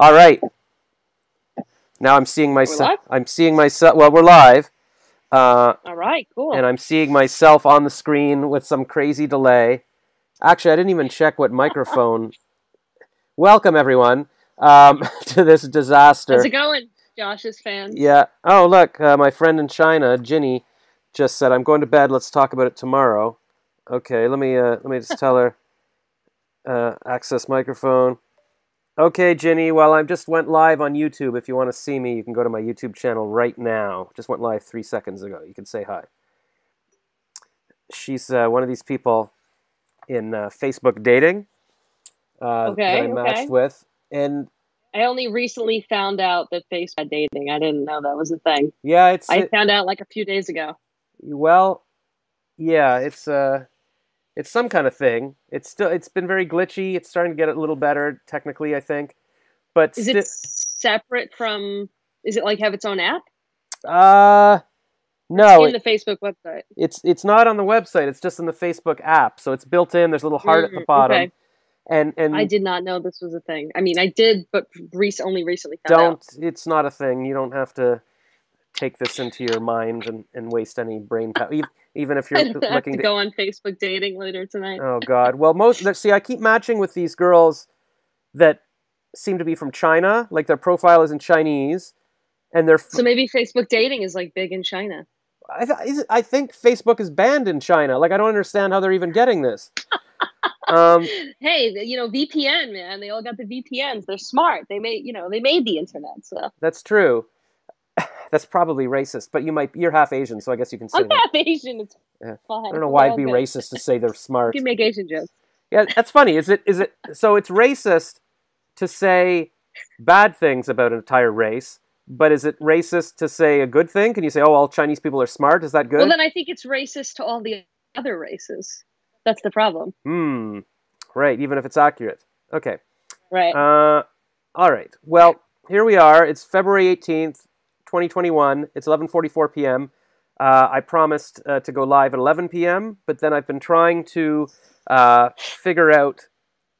All right. Now I'm seeing myself. Well, we're live. All right, cool. And I'm seeing myself on the screen with some crazy delay. Actually, I didn't even check what microphone. Welcome, everyone, to this disaster. How's it going, Josh's fans? Yeah. Oh, look, my friend in China, Ginny, just said, "I'm going to bed. Let's talk about it tomorrow." Okay, let me just tell her. Access microphone. Okay, Ginny, well, I just went live on YouTube. If you want to see me, you can go to my YouTube channel right now. Just went live 3 seconds ago. You can say hi. She's one of these people in Facebook dating that I matched with. And I only recently found out that Facebook dating. I didn't know that was a thing. Yeah, I found out like a few days ago. Well, yeah, it's some kind of thing. It's been very glitchy. It's starting to get a little better technically, I think. But is it separate from? Is it like have its own app? No. It's in the Facebook website. It's not on the website. It's just in the Facebook app. So it's built in. There's a little heart at the bottom. Okay. And I did not know this was a thing. I mean, I did, but only recently found out. It's not a thing. You don't have to take this into your mind and waste any brain power. Even if you're looking to go on Facebook dating later tonight. Oh God! Well, I keep matching with these girls that seem to be from China. Like their profile is in Chinese, and they're so maybe Facebook dating is like big in China. I think Facebook is banned in China. Like I don't understand how they're even getting this. Hey, VPN, man. They all got the VPNs. They're smart. They made the internet. So that's true. That's probably racist, but you're half Asian, so I guess you can say I'm half Asian. It's fine. I don't know why it'd be racist to say they're smart. You can make Asian jokes. Yeah, that's funny. Is it so it's racist to say bad things about an entire race, but is it racist to say a good thing? Can you say, "Oh, all Chinese people are smart"? Is that good? Well, then I think it's racist to all the other races. That's the problem. Right, even if it's accurate. Okay. Right. All right. Well, here we are. It's February 18th. 2021. It's 11:44 p.m. I promised to go live at 11 p.m., but then I've been trying to figure out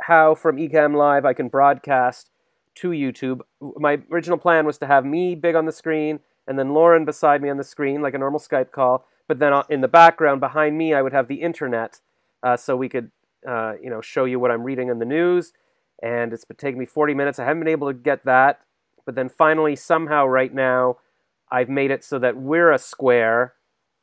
how from Ecamm Live I can broadcast to YouTube. My original plan was to have me big on the screen and then Lauren beside me on the screen like a normal Skype call, but then in the background behind me I would have the internet so we could show you what I'm reading in the news, and it's been taking me 40 minutes. I haven't been able to get that. But then finally, somehow right now, I've made it so that we're a square,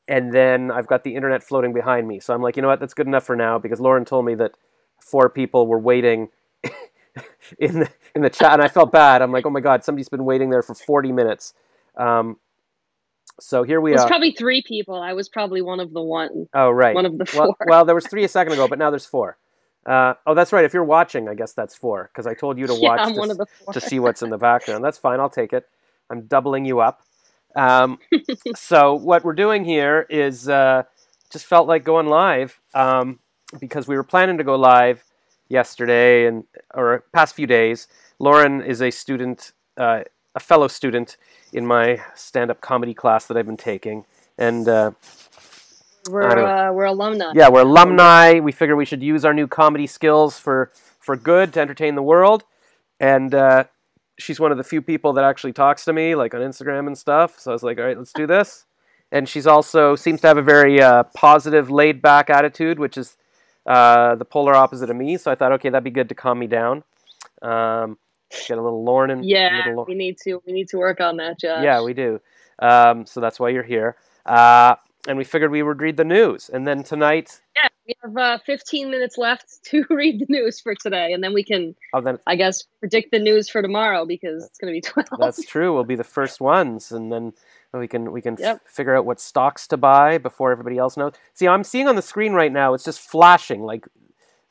and then I've got the internet floating behind me. So I'm like, you know what, that's good enough for now, because Lauren told me that 4 people were waiting in the chat, and I felt bad. I'm like, oh my God, somebody's been waiting there for 40 minutes. So here we are. It was probably 3 people. I was probably one of the one. Oh, right. One of the 4. Well, there was 3 a second ago, but now there's 4. Oh, that's right. If you're watching, I guess that's 4, because I told you to watch I'm one of the 4. to see what's in the background. That's fine. I'll take it. I'm doubling you up. So what we're doing here is just felt like going live because we were planning to go live yesterday or past few days. Lauren is a student, a fellow student in my stand-up comedy class that I've been taking, and we're alumni. Yeah, we're alumni. We figure we should use our new comedy skills for good to entertain the world. And she's one of the few people that actually talks to me, like on Instagram and stuff. So I was like, all right, let's do this. And she's also seems to have a very positive, laid-back attitude, which is the polar opposite of me. So I thought, okay, that'd be good to calm me down. Get a little Lauren in. Yeah, we need to work on that, Josh. Yeah, we do. So that's why you're here. And we figured we would read the news. And then tonight... Yeah, we have 15 minutes left to read the news for today. And then we can, I guess, predict the news for tomorrow, because it's going to be 12. That's true. We'll be the first ones. And then we can figure out what stocks to buy before everybody else knows. See, I'm seeing on the screen right now, it's just flashing. Like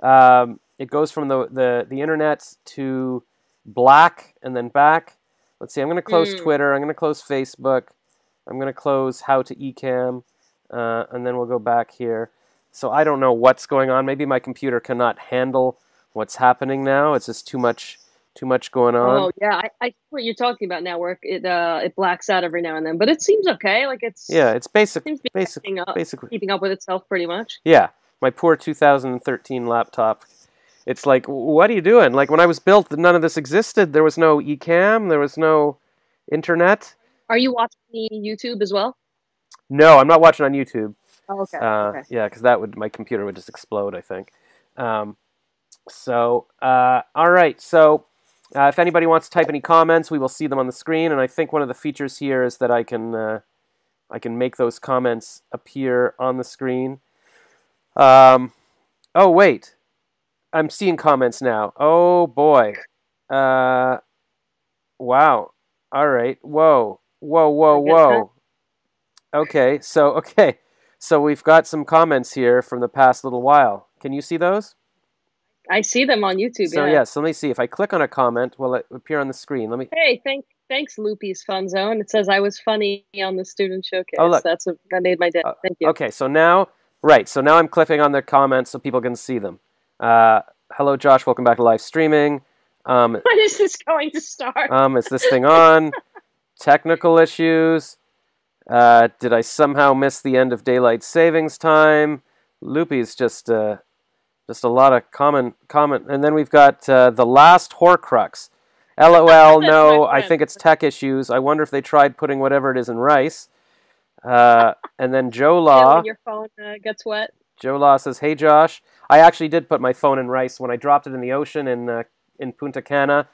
it goes from the internet to black and then back. Let's see. I'm going to close Twitter. I'm going to close Facebook. I'm going to close How to Ecamm. And then we'll go back here. So I don't know what's going on. Maybe my computer cannot handle what's happening now. It's just too much going on. Oh yeah, I see what you're talking about now. Where it blacks out every now and then, but it seems okay. Like it's basically keeping up with itself pretty much. Yeah, my poor 2013 laptop It's like, what are you doing? Like when I was built, none of this existed. There was no Ecamm. There was no internet. Are you watching the YouTube as well? No, I'm not watching on YouTube. Oh, okay. Yeah, because my computer would just explode, I think. All right. So, if anybody wants to type any comments, we will see them on the screen. And I think one of the features here is that I can make those comments appear on the screen. Oh wait, I'm seeing comments now. Oh boy. Wow. All right. Whoa. Okay. So we've got some comments here from the past little while. Can you see those? I see them on YouTube. So let me see. If I click on a comment, will it appear on the screen? Hey, thanks, Loopy's Fun Zone. It says I was funny on the student showcase. Oh, look. That made my day. Thank you. Okay, so now I'm clicking on their comments so people can see them. Hello, Josh. Welcome back to live streaming. When is this going to start? Is this thing on? Technical issues. Did I somehow miss the end of daylight savings time? Loopy's just a lot of comment, and then we've got the last Horcrux. LOL, no, I think it's tech issues. I wonder if they tried putting whatever it is in rice. And then Joe Law. When your phone gets wet. Joe Law says, "Hey Josh, I actually did put my phone in rice when I dropped it in the ocean in Punta Cana.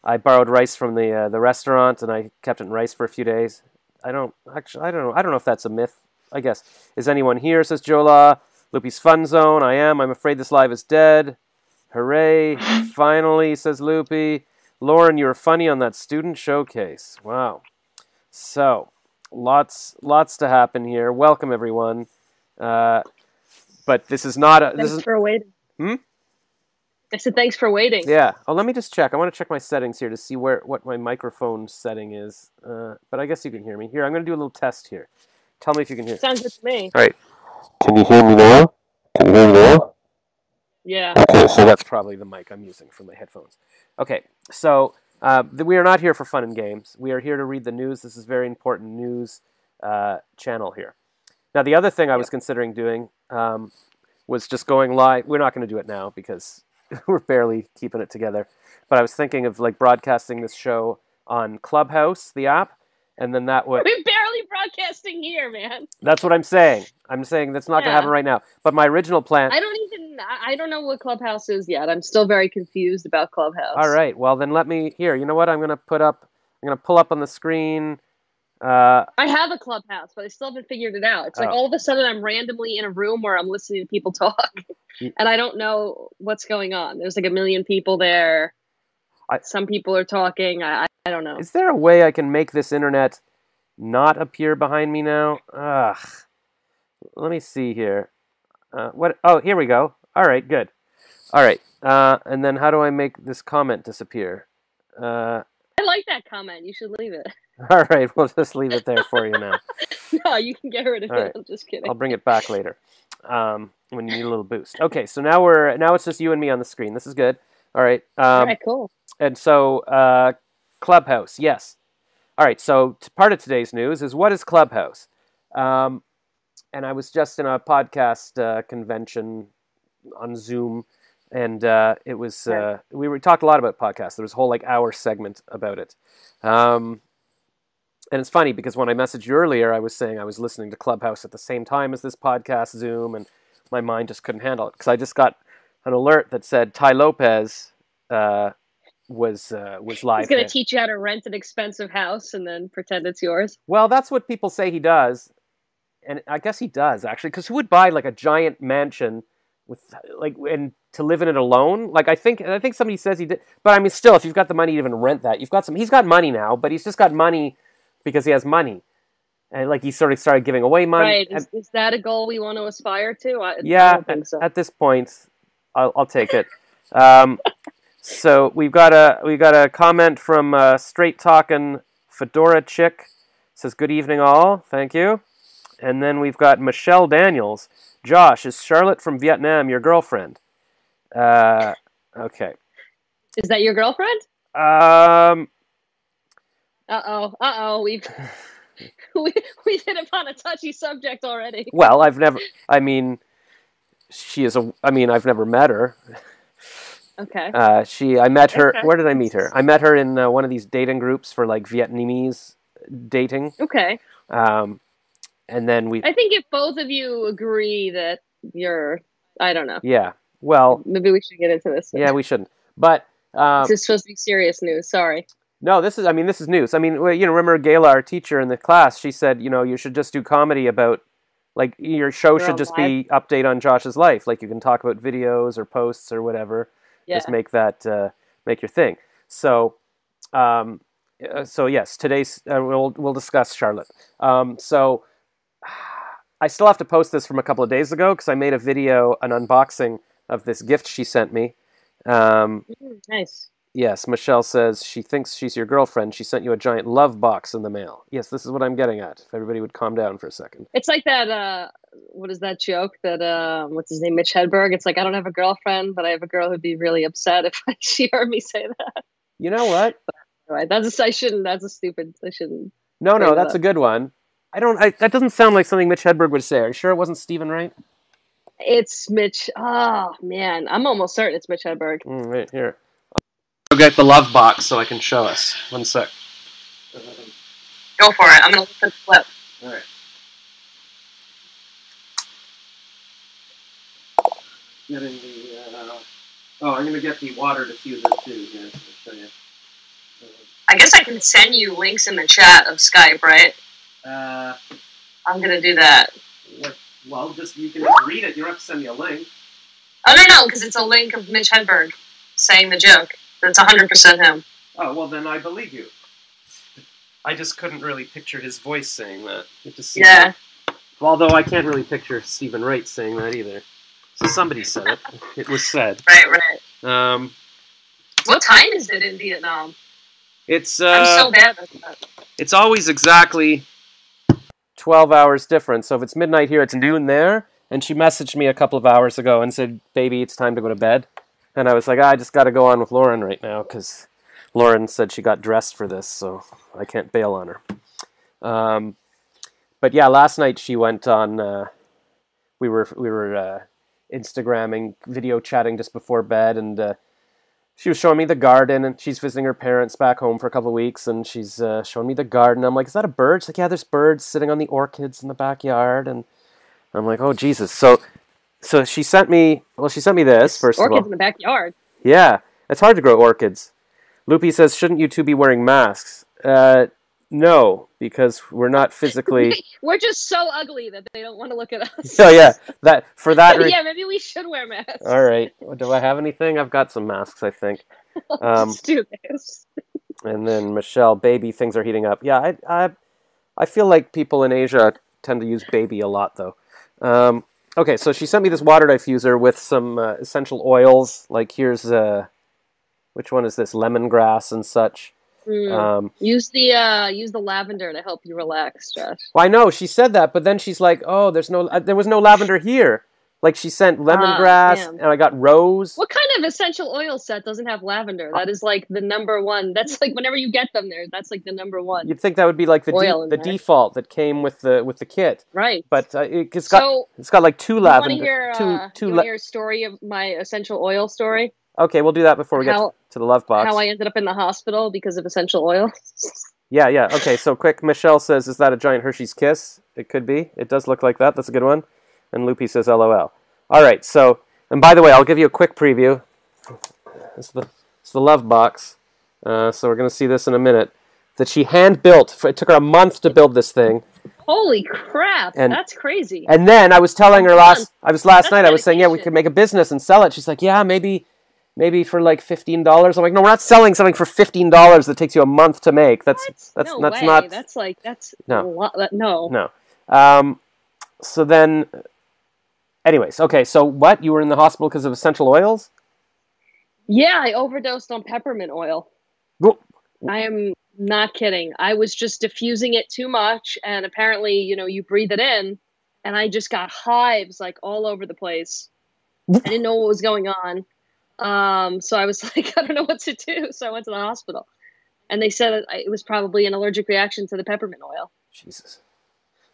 I borrowed rice from the restaurant and I kept it in rice for a few days. I don't know if that's a myth. I guess. Is anyone here?" Says Joe Law. Loopy's Fun Zone. I am. I'm afraid this live is dead. Hooray! Finally, says Loopy. Lauren, you were funny on that student showcase. Wow. So, lots to happen here. Welcome everyone. But this is not a. Thanks for waiting. I said thanks for waiting. Yeah. Oh, let me just check. I want to check my settings here to see what my microphone setting is. But I guess you can hear me. Here, I'm going to do a little test here. Tell me if you can hear. Sounds good to me. All right. Can you hear me now? Yeah. Okay, so that's probably the mic I'm using for my headphones. Okay, so we are not here for fun and games. We are here to read the news. This is very important news channel here. Now, the other thing I was considering doing was just going live. We're not going to do it now because we're barely keeping it together. But I was thinking of like broadcasting this show on Clubhouse, the app, and then that would... We're barely broadcasting here, man. That's what I'm saying. I'm saying that's not going to happen right now. But my original plan... I don't know what Clubhouse is yet. I'm still very confused about Clubhouse. All right. Well, then let me... Here, you know what? I'm going to pull up on the screen... I have a Clubhouse, but I still haven't figured it out. It's like all of a sudden I'm randomly in a room where I'm listening to people talk, and I don't know what's going on. There's like a million people there. Some people are talking. I don't know. Is there a way I can make this internet not appear behind me now? Ugh. Let me see here. What? Oh, here we go. All right, good. All right. And then how do I make this comment disappear? I like that comment. You should leave it. All right, we'll just leave it there for you now. No, you can get rid of it. I'm just kidding. I'll bring it back later when you need a little boost. Okay, so now it's just you and me on the screen. This is good. All right. All right, cool. And so Clubhouse, yes. All right, so part of today's news is what is Clubhouse? And I was just in a podcast convention on Zoom, and it was we talked a lot about podcasts. There was a whole hour segment about it. And it's funny because when I messaged you earlier, I was saying I was listening to Clubhouse at the same time as this podcast, Zoom, and my mind just couldn't handle it because I just got an alert that said Tai Lopez was live. He's going to teach you how to rent an expensive house and then pretend it's yours. Well, that's what people say he does, and I guess he does actually, because who would buy a giant mansion with and to live in it alone? I think somebody says he did, but I mean, still, if you've got the money to even rent that, you've got some. He's got money now, but he's just got money because he has money, and he sort of started giving away money. Right? Is that a goal we want to aspire to? I don't think so. At this point, I'll take it. So we got a comment from Straight Talking Fedora Chick. Says good evening all. Thank you. And then we've got Michelle Daniels. Josh, is Charlotte from Vietnam your girlfriend? Okay. Is that your girlfriend? We've we've hit upon a touchy subject already. Well, I've never met her. Okay. I met her. Okay. Where did I meet her? I met her in one of these dating groups for like Vietnamese dating. Okay. And then I think if both of you agree that you're, I don't know. Yeah. Well. Maybe we should get into this. Yeah, we shouldn't. But this is supposed to be serious news. Sorry. No, this is. I mean, this is news. I mean, remember Gayla, our teacher in the class? She said, you should just do comedy about, like, your show should just be update on Josh's life. Like, you can talk about videos or posts or whatever. Yeah. Just make that make your thing. So, yes, today's we'll discuss Charlotte. So, I still have to post this from a couple of days ago because I made a video, an unboxing of this gift she sent me. Nice. Yes, Michelle says she thinks she's your girlfriend. She sent you a giant love box in the mail. Yes, this is what I'm getting at. If everybody would calm down for a second. It's like that, what is that joke that, what's his name, Mitch Hedberg? It's like, I don't have a girlfriend, but I have a girl who'd be really upset if she heard me say that. You know what? Right, that's a stupid, I shouldn't. No, that's a good one. That doesn't sound like something Mitch Hedberg would say. Are you sure it wasn't Stephen Wright? It's Mitch. Oh, man. I'm almost certain it's Mitch Hedberg. Right here. I'll get the love box so I can show us. One sec. Go for it. I'm going to look at the clip. All right. Getting the... I'm going to get the water diffuser too here. I'll show you. I guess I can send you links in the chat of Skype, right? I'm going to do that. Well, you can just read it. You don't have to send me a link. Oh, no, because it's a link of Mitch Hedberg saying the joke. It's 100% him. Oh, well, then I believe you. I just couldn't really picture his voice saying that. Yeah. Although I can't really picture Stephen Wright saying that either. So somebody said it. It was said. Right. What time is it in Vietnam? I'm so bad at that. It's always exactly 12 hours difference. So if it's midnight here, it's noon there. And she messaged me a couple of hours ago and said, "Baby, it's time to go to bed." And I was like, I just got to go on with Lauren right now because Lauren said she got dressed for this, so I can't bail on her. But yeah, last night she went on. We were Instagramming, video chatting just before bed, and she was showing me the garden. And she's visiting her parents back home for a couple of weeks, and she's showing me the garden. I'm like, "Is that a bird?" She's like, "Yeah, there's birds sitting on the orchids in the backyard." And I'm like, "Oh Jesus!" So she sent me. Well, she sent me this first of all. Orchids in the backyard. Yeah, it's hard to grow orchids. Loopy says, "Shouldn't you two be wearing masks?" No, because we're not physically. We're just so ugly that they don't want to look at us. So yeah, yeah, maybe we should wear masks. All right. Do I have anything? I've got some masks, I think. Let's do this. And then Michelle, baby, things are heating up. Yeah, I feel like people in Asia tend to use baby a lot, though. Okay, so she sent me this water diffuser with some essential oils. Like here's which one is this? Lemongrass and such. Use the lavender to help you relax, Josh. Well, I know she said that, but then she's like, "Oh, there was no lavender here." Like she sent lemongrass, and I got rose. What kind of essential oil set doesn't have lavender? That is like the number one. That's like whenever you get them there, that's like the number one. You'd think that would be like the default that came with the kit, right? But it's got like two lavender. You want to hear a story of my essential oil story? Okay, we'll do that before we get to the love box. How I ended up in the hospital because of essential oil. Yeah. Okay, so quick. Michelle says, "Is that a giant Hershey's Kiss?" It could be. It does look like that. That's a good one. And Loopy says, "LOL." All right. So, and by the way, I'll give you a quick preview. It's the love box. So we're gonna see this in a minute. That she hand built. It took her a month to build this thing. Holy crap! That's crazy. And then I was telling her last night. I was saying, yeah, we could make a business and sell it. She's like, yeah, maybe for like $15. I'm like, no, we're not selling something for $15 that takes you a month to make. That's not. No. So then, anyways, okay. So what? You were in the hospital because of essential oils? Yeah, I overdosed on peppermint oil. Well, I am not kidding. I was just diffusing it too much, and apparently, you breathe it in, and I just got hives like all over the place. I didn't know what was going on. So I was like, I don't know what to do. So I went to the hospital, and they said it was probably an allergic reaction to the peppermint oil. Jesus.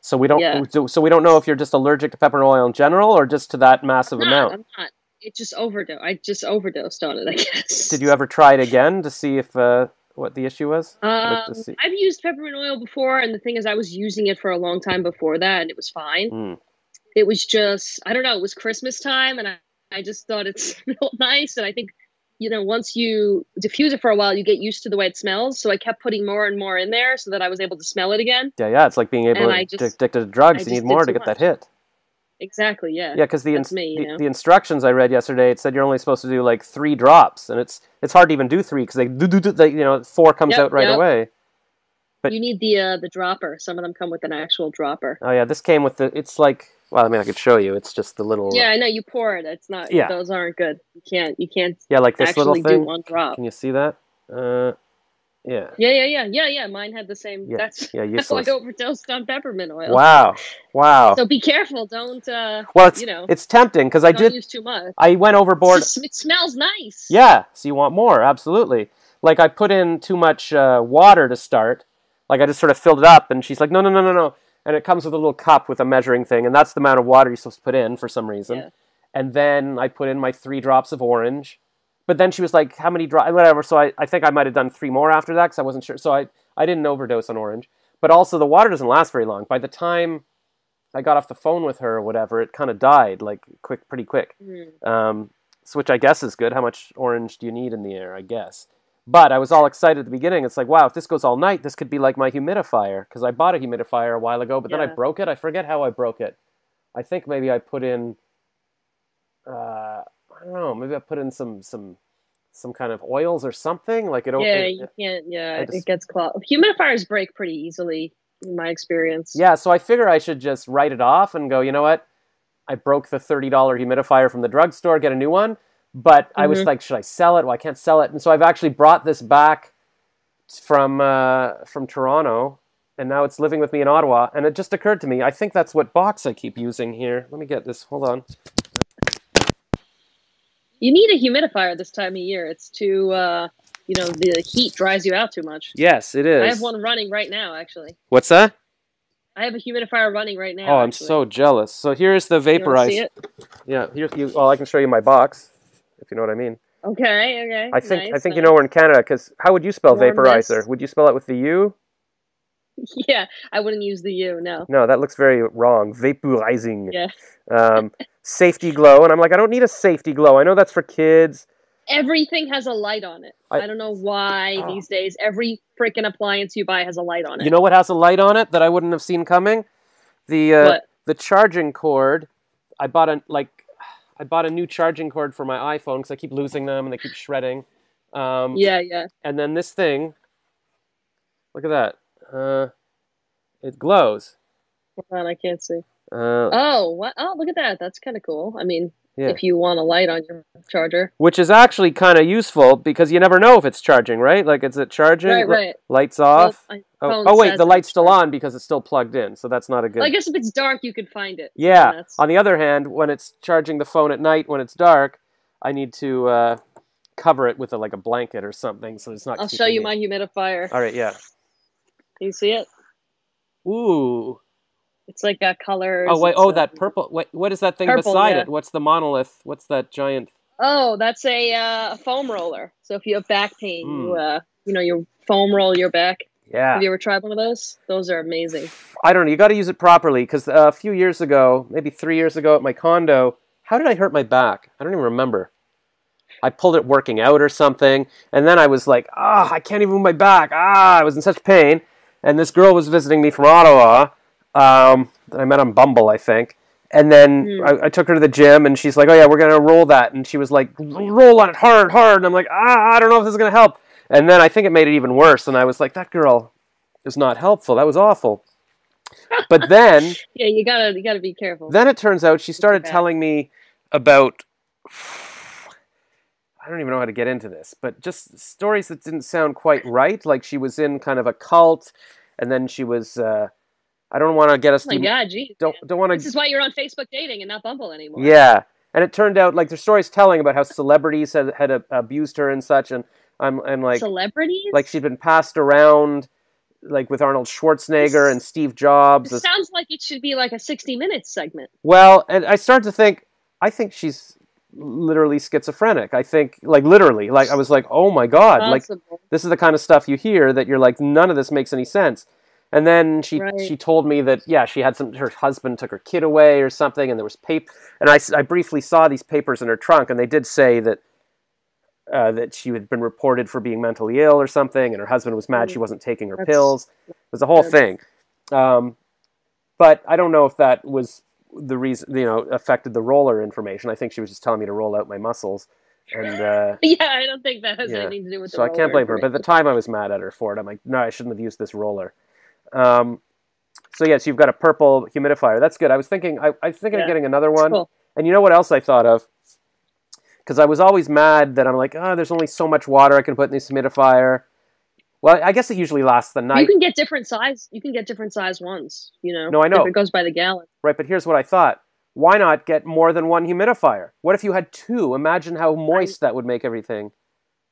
So we don't. Yeah. So we don't know if you're just allergic to peppermint oil in general, or just to that massive amount. I'm not. it just overdosed. I just overdosed on it, I guess. Did you ever try it again to see if what the issue was? Like to see. I've used peppermint oil before, and the thing is, I was using it for a long time before that, and it was fine. Mm. It was just, I don't know, it was Christmas time, and I just thought it smelled nice, and I think, once you diffuse it for a while, you get used to the way it smells, so I kept putting more and more in there so that I was able to smell it again. Yeah, it's like being able to addicted to drugs. You need more to get that hit. Exactly, yeah. Yeah, because the instructions I read yesterday, it said you're only supposed to do like 3 drops, and it's hard to even do 3 because they 4 comes out right away. But you need the dropper. Some of them come with an actual dropper. Oh yeah, this came with it's like, well, I mean, I could show you. It's just the little. Yeah, I know, you pour it. It's not. Yeah. Those aren't good. You can't. Yeah, like this little thing. Do one drop. Can you see that? Yeah. Yeah. Mine had the same. Yeah. That's useless. how I overdosed on peppermint oil. Wow. So be careful. Don't. Well, it's tempting because I did use too much. I went overboard. It smells nice. Yeah. So you want more? Absolutely. Like I put in too much water to start. Like I just sort of filled it up, and she's like, no. And it comes with a little cup with a measuring thing, and that's the amount of water you're supposed to put in for some reason. Yeah. And then I put in my 3 drops of orange. But then she was like, how many drops? Whatever. So I think I might have done 3 more after that because I wasn't sure. So I didn't overdose on orange. But also the water doesn't last very long. By the time I got off the phone with her or whatever, it kind of died like pretty quick. Mm. So which I guess is good. How much orange do you need in the air, I guess. But I was all excited at the beginning. It's like, wow, if this goes all night, this could be like my humidifier. Because I bought a humidifier a while ago, but then I broke it. I forget how I broke it. I think maybe I put in, I don't know, maybe I put in some kind of oils or something. Like you can't, it gets clogged. Humidifiers break pretty easily, in my experience. Yeah, so I figure I should just write it off and go, you know what? I broke the $30 humidifier from the drugstore, get a new one. But I was like, should I sell it? Well, I can't sell it. And so I've actually brought this back from Toronto, and now it's living with me in Ottawa. And it just occurred to me, I think that's what box I keep using here. Let me get this. Hold on. You need a humidifier this time of year. It's too, the heat dries you out too much. Yes, it is. I have one running right now, actually. What's that? I have a humidifier running right now. Oh, I'm so jealous. So here's the vaporizer. See it? Yeah, well, I can show you my box, if you know what I mean. Okay. I think you know we're in Canada, because how would you spell vaporizer? Would you spell it with the U? Yeah, I wouldn't use the U, no. No, that looks very wrong. Vaporizing. Yeah. Safety glow, and I'm like, I don't need a safety glow. I know that's for kids. Everything has a light on it. I don't know why these days every freaking appliance you buy has a light on it. You know what has a light on it that I wouldn't have seen coming? The charging cord. I bought a new charging cord for my iPhone because I keep losing them and they keep shredding. Yeah. And then this thing. Look at that. It glows. Hold on, I can't see. What? Oh, look at that. That's kind of cool. I mean, if you want a light on your charger. Which is actually kind of useful because you never know if it's charging, right? Like, is it charging? Right. Lights off? Well, wait, the light's still on because it's still plugged in, so that's not a good... Well, I guess if it's dark, you could find it. Yeah. On the other hand, when it's charging the phone at night when it's dark, I need to cover it with a blanket or something so it's not... I'll show you my humidifier. All right, yeah. Can you see it? Ooh. It's like got colors. Oh, wait. That purple. Wait, what is that thing beside it? What's the monolith? What's that giant? Oh, that's a foam roller. So if you have back pain, you foam roll your back. Yeah. Have you ever tried one of those? Those are amazing. I don't know. You got to use it properly because a few years ago, maybe 3 years ago at my condo, how did I hurt my back? I don't even remember. I pulled it working out or something, and then I was like, I can't even move my back. I was in such pain. And this girl was visiting me from Ottawa that I met on Bumble, I think. And then I took her to the gym, and she's like, oh, yeah, we're going to roll that. And she was like, roll on it hard. And I'm like, I don't know if this is going to help. And then I think it made it even worse. And I was like, that girl is not helpful. That was awful. But then... yeah, you gotta be careful. Then it turns out she started telling me about... I don't even know how to get into this, but just stories that didn't sound quite right. Like she was in kind of a cult, and then she was... I don't want to get us... Oh my God, geez. Don't want to... This is why you're on Facebook dating and not Bumble anymore. Yeah. And it turned out, there's stories telling about how celebrities had abused her and such, and I'm like... Celebrities? Like she'd been passed around, with Arnold Schwarzenegger and Steve Jobs. It sounds like it should be like a 60 Minutes segment. Well, and I start to think, I think she's literally schizophrenic. I think, like, literally, like, I was like, oh my God, Possible. like, this is the kind of stuff you hear that you're like, none of this makes any sense. And then she told me that, yeah, she had her husband took her kid away or something, and there was paper. And I briefly saw these papers in her trunk, and they did say that that she had been reported for being mentally ill or something, and her husband was mad she wasn't taking her pills. It was a whole thing. But I don't know if that was the reason, affected the roller information. I think she was just telling me to roll out my muscles. And yeah, I don't think that has anything to do with the roller. So I can't blame her. But at the time I was mad at her for it. I'm like, no, I shouldn't have used this roller. So yes, you've got a purple humidifier. That's good. I was thinking of getting another one. Cool. And you know what else I thought of? Because I was always mad that I'm like, there's only so much water I can put in this humidifier. Well, I guess it usually lasts the night. You can get different size. You can get different size ones. No, I know. If it goes by the gallon. Right, but here's what I thought. Why not get more than one humidifier? What if you had two? Imagine how moist that would make everything.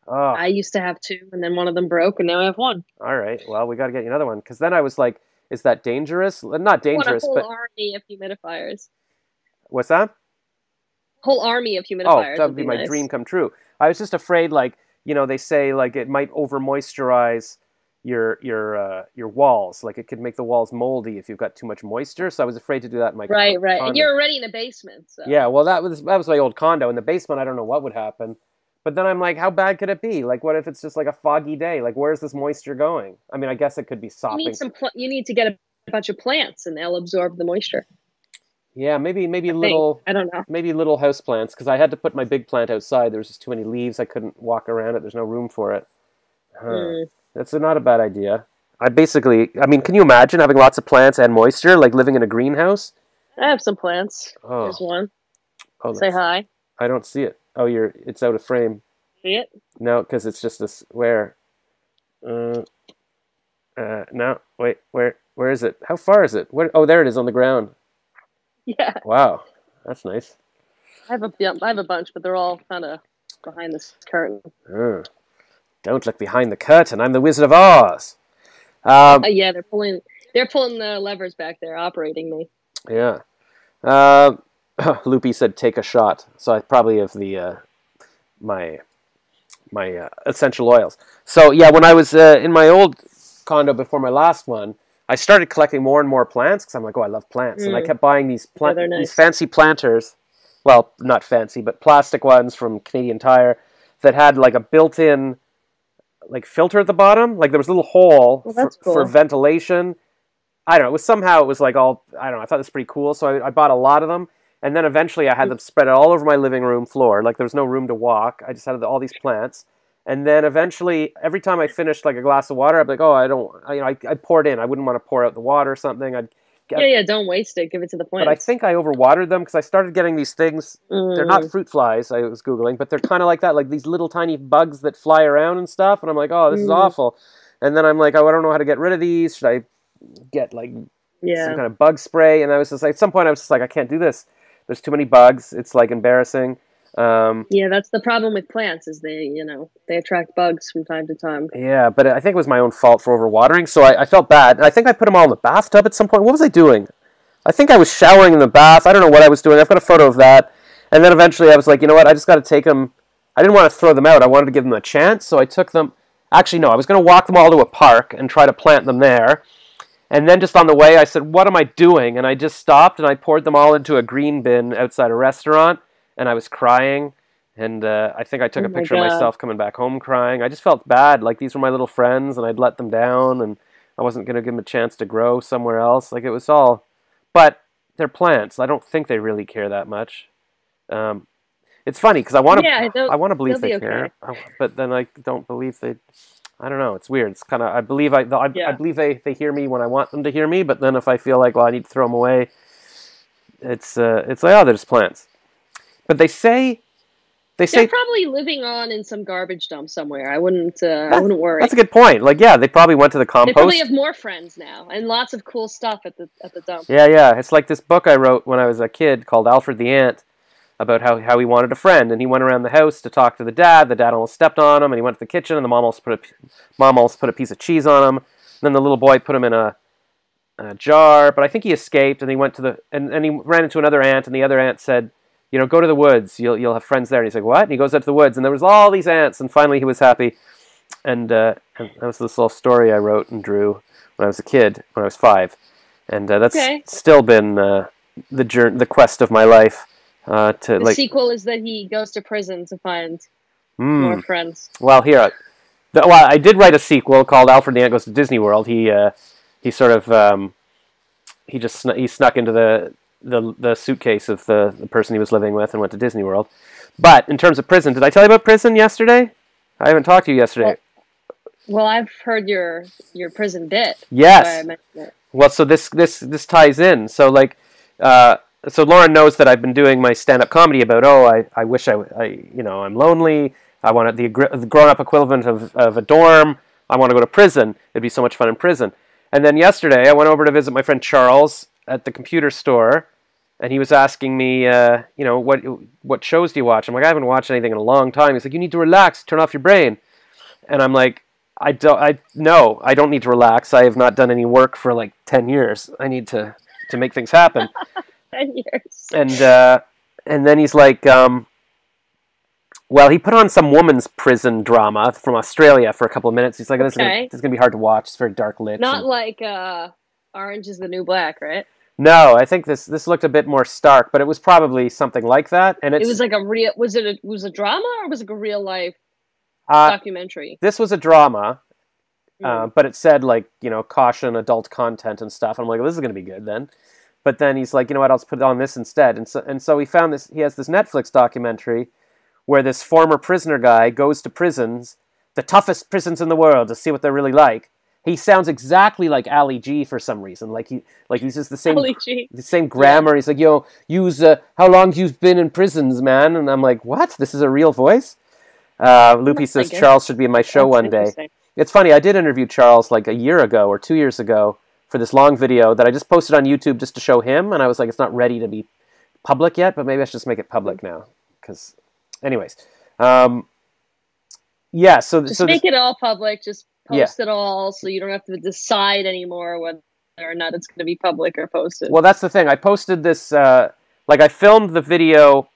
Oh. I used to have two, and then one of them broke, and now I have one. All right. Well, we got to get you another one. Because then I was like, is that dangerous? Not dangerous, I want a whole army of humidifiers. What's that? Whole army of humidifiers. Oh, that would be my dream come true. I was just afraid, like, they say like it might over moisturize your walls. Like it could make the walls moldy if you've got too much moisture. So I was afraid to do that in my right. condo. And you're already in a basement. So. Yeah, well that was my old condo. In the basement, I don't know what would happen. But then I'm like, how bad could it be? Like, what if it's just like a foggy day? Like, where's this moisture going? I mean, I guess it could be sopping. You need to get a bunch of plants, and they'll absorb the moisture. Yeah, maybe little. I don't know. Maybe little house plants, because I had to put my big plant outside. There was just too many leaves. I couldn't walk around it. There's no room for it. That's not a bad idea. Can you imagine having lots of plants and moisture, like living in a greenhouse? I have some plants. Oh. There's one. Oh, say hi. I don't see it. Oh, it's out of frame. See it? No, because it's just a square. No, wait, where is it? How far is it? Oh, there it is on the ground. Yeah. Wow, that's nice. I have a bunch, but they're all kind of behind this curtain. Don't look behind the curtain. I'm the Wizard of Oz. Yeah, they're pulling the levers back there, operating me. Yeah. Loopy said, "Take a shot." So I probably have the my essential oils. So yeah, when I was in my old condo before my last one, I started collecting more and more plants because I'm like, I love plants, and I kept buying these nice. These fancy planters. Well, not fancy, but plastic ones from Canadian Tire that had like a built-in like filter at the bottom. Like there was a little hole for ventilation. I don't know. It was like all, I don't know. I thought it was pretty cool. So I bought a lot of them. And then eventually I had them spread all over my living room floor. Like there was no room to walk. I just had all these plants. And then eventually, every time I finished like a glass of water, I'd be like, I poured in. I wouldn't want to pour out the water or something. Don't waste it. Give it to the plants. But I think I overwatered them because I started getting these things. They're not fruit flies, I was Googling, but they're kind of like that, like these little tiny bugs that fly around and stuff. And I'm like, this is awful. And then I'm like, I don't know how to get rid of these. Should I get like some kind of bug spray? And I was just like, at some point I was just like, I can't do this. There's too many bugs. It's like embarrassing. That's the problem with plants is they attract bugs from time to time. Yeah, but I think it was my own fault for overwatering, so I felt bad. And I think I put them all in the bathtub at some point. What was I doing? I think I was showering in the bath. I don't know what I was doing. I've got a photo of that. And then eventually I was like, you know what? I just got to take them. I didn't want to throw them out. I wanted to give them a chance, so I took them. Actually, no, I was going to walk them all to a park and try to plant them there. And then just on the way, I said, what am I doing? And I just stopped and I poured them all into a green bin outside a restaurant. And I was crying, and I think I took a picture of myself coming back home crying. I just felt bad, like these were my little friends, and I'd let them down, and I wasn't going to give them a chance to grow somewhere else. Like, it was all... But they're plants. I don't think they really care that much. It's funny, because I want to believe they care, but then I don't believe they... I don't know, it's weird. It's kind of... I believe they hear me when I want them to hear me, but then if I feel like, I need to throw them away, it's like, they're just plants. But they say they're probably living on in some garbage dump somewhere. I wouldn't worry. That's a good point. Like, yeah, they probably went to the compost. They probably have more friends now and lots of cool stuff at the dump. Yeah. It's like this book I wrote when I was a kid called Alfred the Ant about how he wanted a friend, and he went around the house to talk to the dad. The dad almost stepped on him, and he went to the kitchen, and the mom almost put a piece of cheese on him. And then the little boy put him in a jar, but I think he escaped, and he went to and he ran into another ant, and the other ant said, go to the woods. You'll have friends there. And he's like, what? And he goes out to the woods, and there was all these ants, and finally he was happy. And that was this little story I wrote and drew when I was a kid, when I was 5. And that's still been the quest of my life. The sequel is that he goes to prison to find more friends. Well, I did write a sequel called Alfred the Ant Goes to Disney World. He sort of he snuck into the suitcase of the person he was living with and went to Disney World. But in terms of prison, did I tell you about prison yesterday? I haven't talked to you yesterday. Well, I've heard your prison bit. Yes. Well, so this ties in. So so Lauren knows that I've been doing my stand-up comedy about, I wish I'm lonely. I want the grown-up equivalent of a dorm. I want to go to prison. It'd be so much fun in prison. And then yesterday, I went over to visit my friend Charles at the computer store, and he was asking me, what shows do you watch? I'm like, I haven't watched anything in a long time. He's like, you need to relax, turn off your brain. And I'm like, I don't need to relax. I have not done any work for like 10 years. I need to make things happen. 10 years. And then he's like, well, he put on some woman's prison drama from Australia for a couple of minutes. He's like, this is going to be hard to watch. It's very dark lit. Not like Orange is the New Black, right? No, I think this looked a bit more stark, but it was probably something like that. And it was like was it a drama, or was it a real life documentary? This was a drama, but it said caution, adult content and stuff. I'm like, well, this is going to be good then. But then he's like, you know what, I'll just put on this instead. And so he found this. He has this Netflix documentary where this former prisoner guy goes to prisons, the toughest prisons in the world, to see what they're really like. He sounds exactly like Ali G for some reason. He's just the same grammar. Yeah. He's like, use how long you've been in prisons, man? And I'm like, what? This is a real voice? Loopy says Charles should be in my show one day. It's funny. I did interview Charles like a year ago or 2 years ago for this long video that I just posted on YouTube just to show him, and I was like, it's not ready to be public yet, but maybe I should just make it public now. Because, anyways, yeah. So make it all public. Just post it all, so you don't have to decide anymore whether or not it's going to be public or posted. Well, that's the thing. I posted this. I filmed the video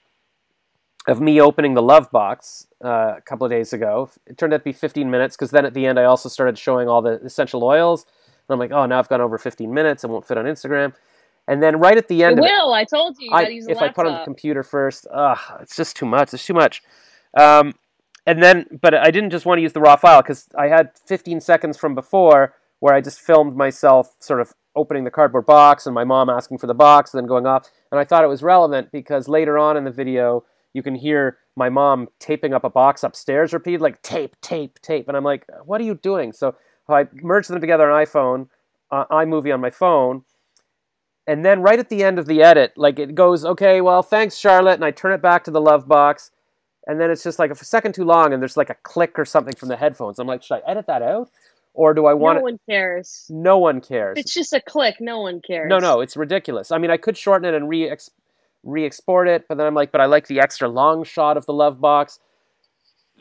of me opening the Love Box a couple of days ago. It turned out to be 15 minutes, because then at the end I also started showing all the essential oils. And I'm like, oh, now I've gone over 15 minutes. It won't fit on Instagram. And then right at the end... I told you. You gotta use the laptop. If I put on the computer first, it's just too much. It's too much. But I didn't just want to use the raw file, because I had 15 seconds from before where I just filmed myself sort of opening the cardboard box and my mom asking for the box and then going off. And I thought it was relevant because later on in the video, you can hear my mom taping up a box upstairs repeated, like tape, tape, tape. And I'm like, what are you doing? So I merged them together on iPhone, iMovie on my phone. And then right at the end of the edit, it goes, okay, well, thanks, Charlotte. And I turn it back to the Love Box. And then it's just like a second too long, and there's like a click or something from the headphones. I'm like, should I edit that out? Or do I want No one cares. No one cares. It's just a click. No one cares. No, it's ridiculous. I mean, I could shorten it and re-export it, but then I'm like, but I like the extra long shot of the Love Box,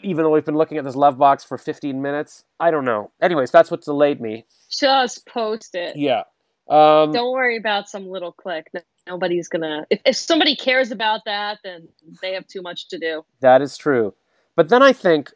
even though we've been looking at this Love Box for 15 minutes. I don't know. Anyways, that's what delayed me. Just post it. Yeah. Don't worry about some little click. Nobody's gonna... If somebody cares about that, then they have too much to do. That is true. But then I think,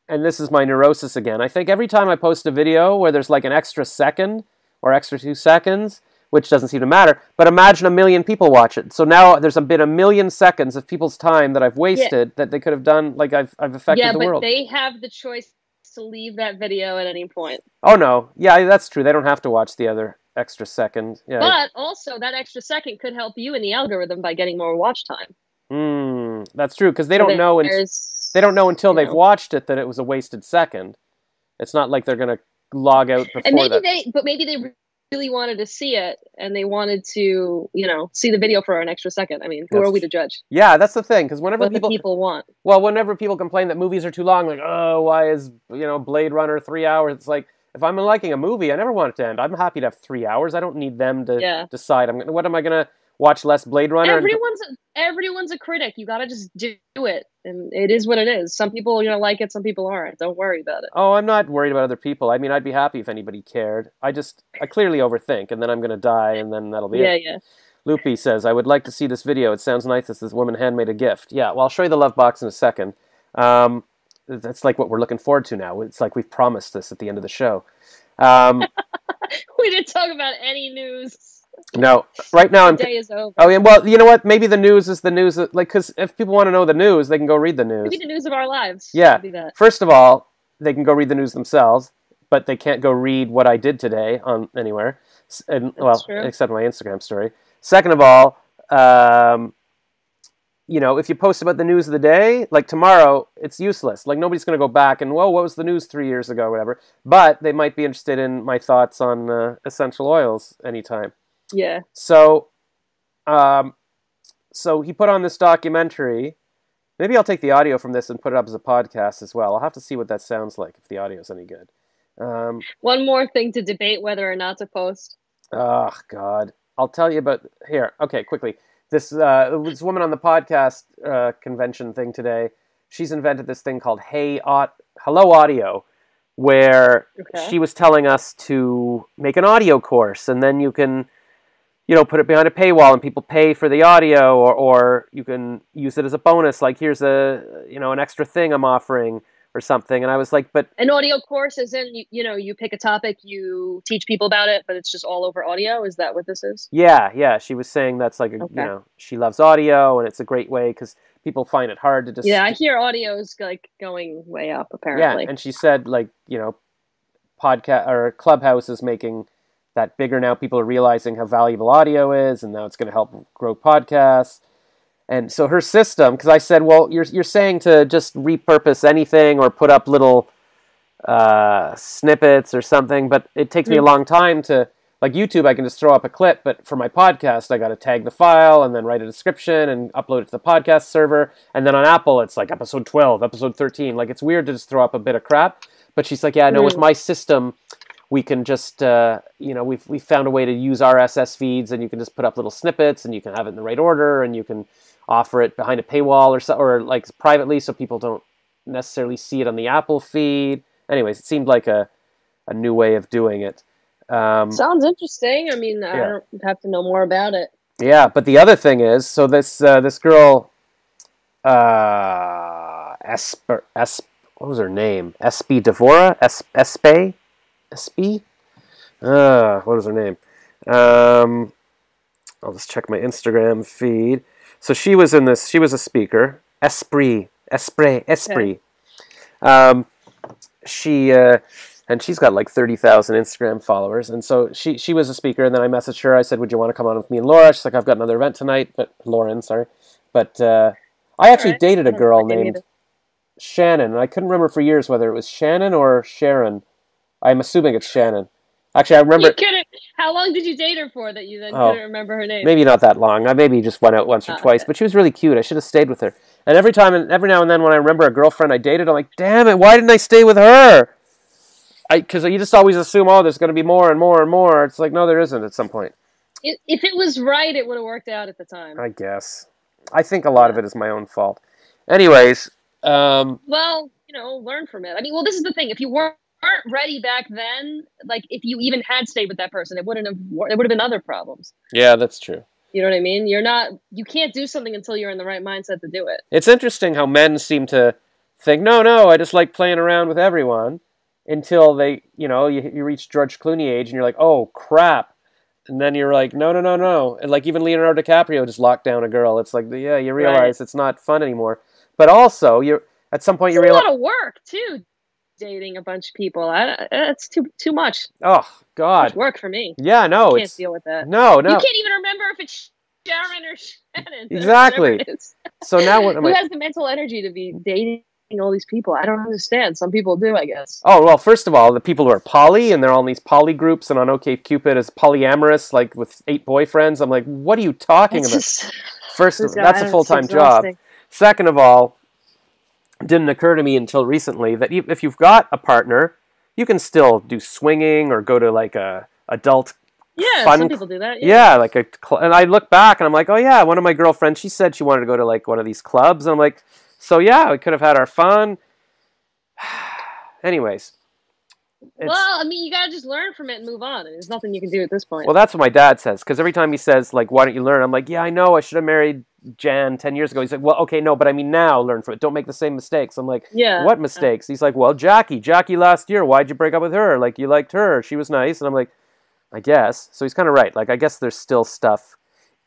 and this is my neurosis again, I think every time I post a video where there's like an extra second or extra 2 seconds, which doesn't seem to matter, but imagine 1 million people watch it. So now there's been 1 million seconds of people's time that I've wasted that they could have done, like I've affected the world. Yeah, but they have the choice to leave that video at any point. Oh, no. Yeah, that's true. They don't have to watch the other extra second. Yeah. But also, that extra second could help you in the algorithm by getting more watch time. That's true, because they don't know until they've watched it that it was a wasted second. It's not like they're going to log out before and maybe that. Maybe they really wanted to see it, and they wanted to, see the video for an extra second. I mean, who are we to judge? Yeah, that's the thing, because whenever people want. Well, whenever people complain that movies are too long, like, oh, why is, Blade Runner 3 hours? It's like, if I'm liking a movie, I never want it to end. I'm happy to have 3 hours. I don't need them to decide. What am I going to watch less Blade Runner? Everyone's a critic. You got to just do it. And it is what it is. Some people, like it. Some people aren't. Don't worry about it. Oh, I'm not worried about other people. I mean, I'd be happy if anybody cared. I clearly overthink, and then I'm going to die, and then that'll be it. Yeah. Loopy says, I would like to see this video. It sounds nice as this woman handmade a gift. Yeah, well, I'll show you the love box in a second. That's like what we're looking forward to now. It's like we've promised this at the end of the show. We didn't talk about any news. No, right now the day is over. Oh, yeah, well, you know what? Maybe the news is the news. Like, because if people want to know the news, they can go read the news. Maybe the news of our lives. Yeah. Do that. First of all, they can go read the news themselves, but they can't go read what I did today on anywhere. And, well, true. Except my Instagram story. Second of all, you know, if you post about the news of the day, like tomorrow, it's useless. Like, nobody's going to go back and, whoa, what was the news 3 years ago or whatever. But they might be interested in my thoughts on essential oils anytime. Yeah. So he put on this documentary. Maybe I'll take the audio from this and put it up as a podcast as well. I'll have to see what that sounds like, if the audio's any good. One more thing to debate whether or not to post. Oh, God. I'll tell you about... Here, okay, quickly. This woman on the podcast convention thing today, she's invented this thing called Hello Audio, where she was telling us to make an audio course, and then you can, you know, put it behind a paywall and people pay for the audio, or you can use it as a bonus, like here's an extra thing I'm offering or something. And I was like, but... An audio course is in, you pick a topic, you teach people about it, but it's just all over audio? Is that what this is? Yeah. She was saying that's like, she loves audio, and it's a great way because people find it hard to just... Yeah, I hear audio's like going way up, apparently. Yeah, and she said, like, podcast or Clubhouse is making that bigger now. People are realizing how valuable audio is, and now it's going to help grow podcasts. And so her system, because I said, well, you're saying to just repurpose anything or put up little snippets or something, but it takes me a long time to, like YouTube, I can just throw up a clip, but for my podcast, I got to tag the file and then write a description and upload it to the podcast server. And then on Apple, it's like episode 12, episode 13. Like, it's weird to just throw up a bit of crap. But she's like, yeah, no, with my system, we can just, we found a way to use RSS feeds, and you can just put up little snippets, and you can have it in the right order, and you can offer it behind a paywall or like privately, so people don't necessarily see it on the Apple feed. Anyways, it seemed like a new way of doing it. Sounds interesting. I mean, I don't have to know more about it. Yeah, but the other thing is, so this girl, what was her name? Espe Devora? Espe? What was her name? I'll just check my Instagram feed. So she was in this. She was a speaker. Esprit. Okay. And she's got like 30,000 Instagram followers. And so she was a speaker. And then I messaged her. I said, "Would you want to come on with me and Laura?" She's like, "I've got another event tonight." But Lauren, sorry. But I actually dated a girl named Shannon. And I couldn't remember for years whether it was Shannon or Sharon. I'm assuming it's Shannon. Actually, I remember... You couldn't... How long did you date her for that you then couldn't remember her name? Maybe not that long. I maybe just went out once or twice, but she was really cute. I should have stayed with her. And every now and then when I remember a girlfriend I dated, I'm like, damn it, why didn't I stay with her? Because you just always assume, there's going to be more and more and more. It's like, no, there isn't at some point. If it was right, it would have worked out at the time. I guess. I think a lot of it is my own fault. Anyways... Well, learn from it. I mean, this is the thing. If you weren't ready back then, like if you even had stayed with that person, there would have been other problems. Yeah, that's true. You know what I mean? You can't do something until you're in the right mindset to do it. It's interesting how men seem to think, no, I just like playing around with everyone, until they, you reach George Clooney age and you're like, oh crap. And then you're like, no. And like even Leonardo DiCaprio just locked down a girl. It's like, yeah, you realize It's not fun anymore. But also, at some point you realize... It's a lot of work, too, dating a bunch of people. It's too much. Oh, God. It's work for me. Yeah, no. I can't deal with that. No. You can't even remember if it's Sharon or Shannon. Exactly. So now what am Who has the mental energy to be dating all these people? I don't understand. Some people do, I guess. Oh, well, first of all, the people who are poly, and they're all in these poly groups, and on OkCupid is polyamorous, like with 8 boyfriends. I'm like, what are you talking about? That's a full-time job. Second of all, it didn't occur to me until recently that if you've got a partner, you can still do swinging or go to like a adult fun. Some people do that. Yeah, and I look back and I'm like, oh yeah, one of my girlfriends, she said she wanted to go to like one of these clubs, and I'm like, so yeah, we could have had our fun. Anyways, it's Well, I mean, you gotta just learn from it and move on. There's nothing you can do at this point. well, that's what my dad says. Because every time he says like, "Why don't you learn?" I'm like, "Yeah, I know. I should have married Jan 10 years ago." He's like, "Well, okay, no, but I mean now, learn from it. Don't make the same mistakes." I'm like, Yeah. "What mistakes?" He's like, "Well, Jackie last year. Why'd you break up with her? Like you liked her. She was nice." And I'm like, "I guess." So he's kind of right. Like I guess there's still stuff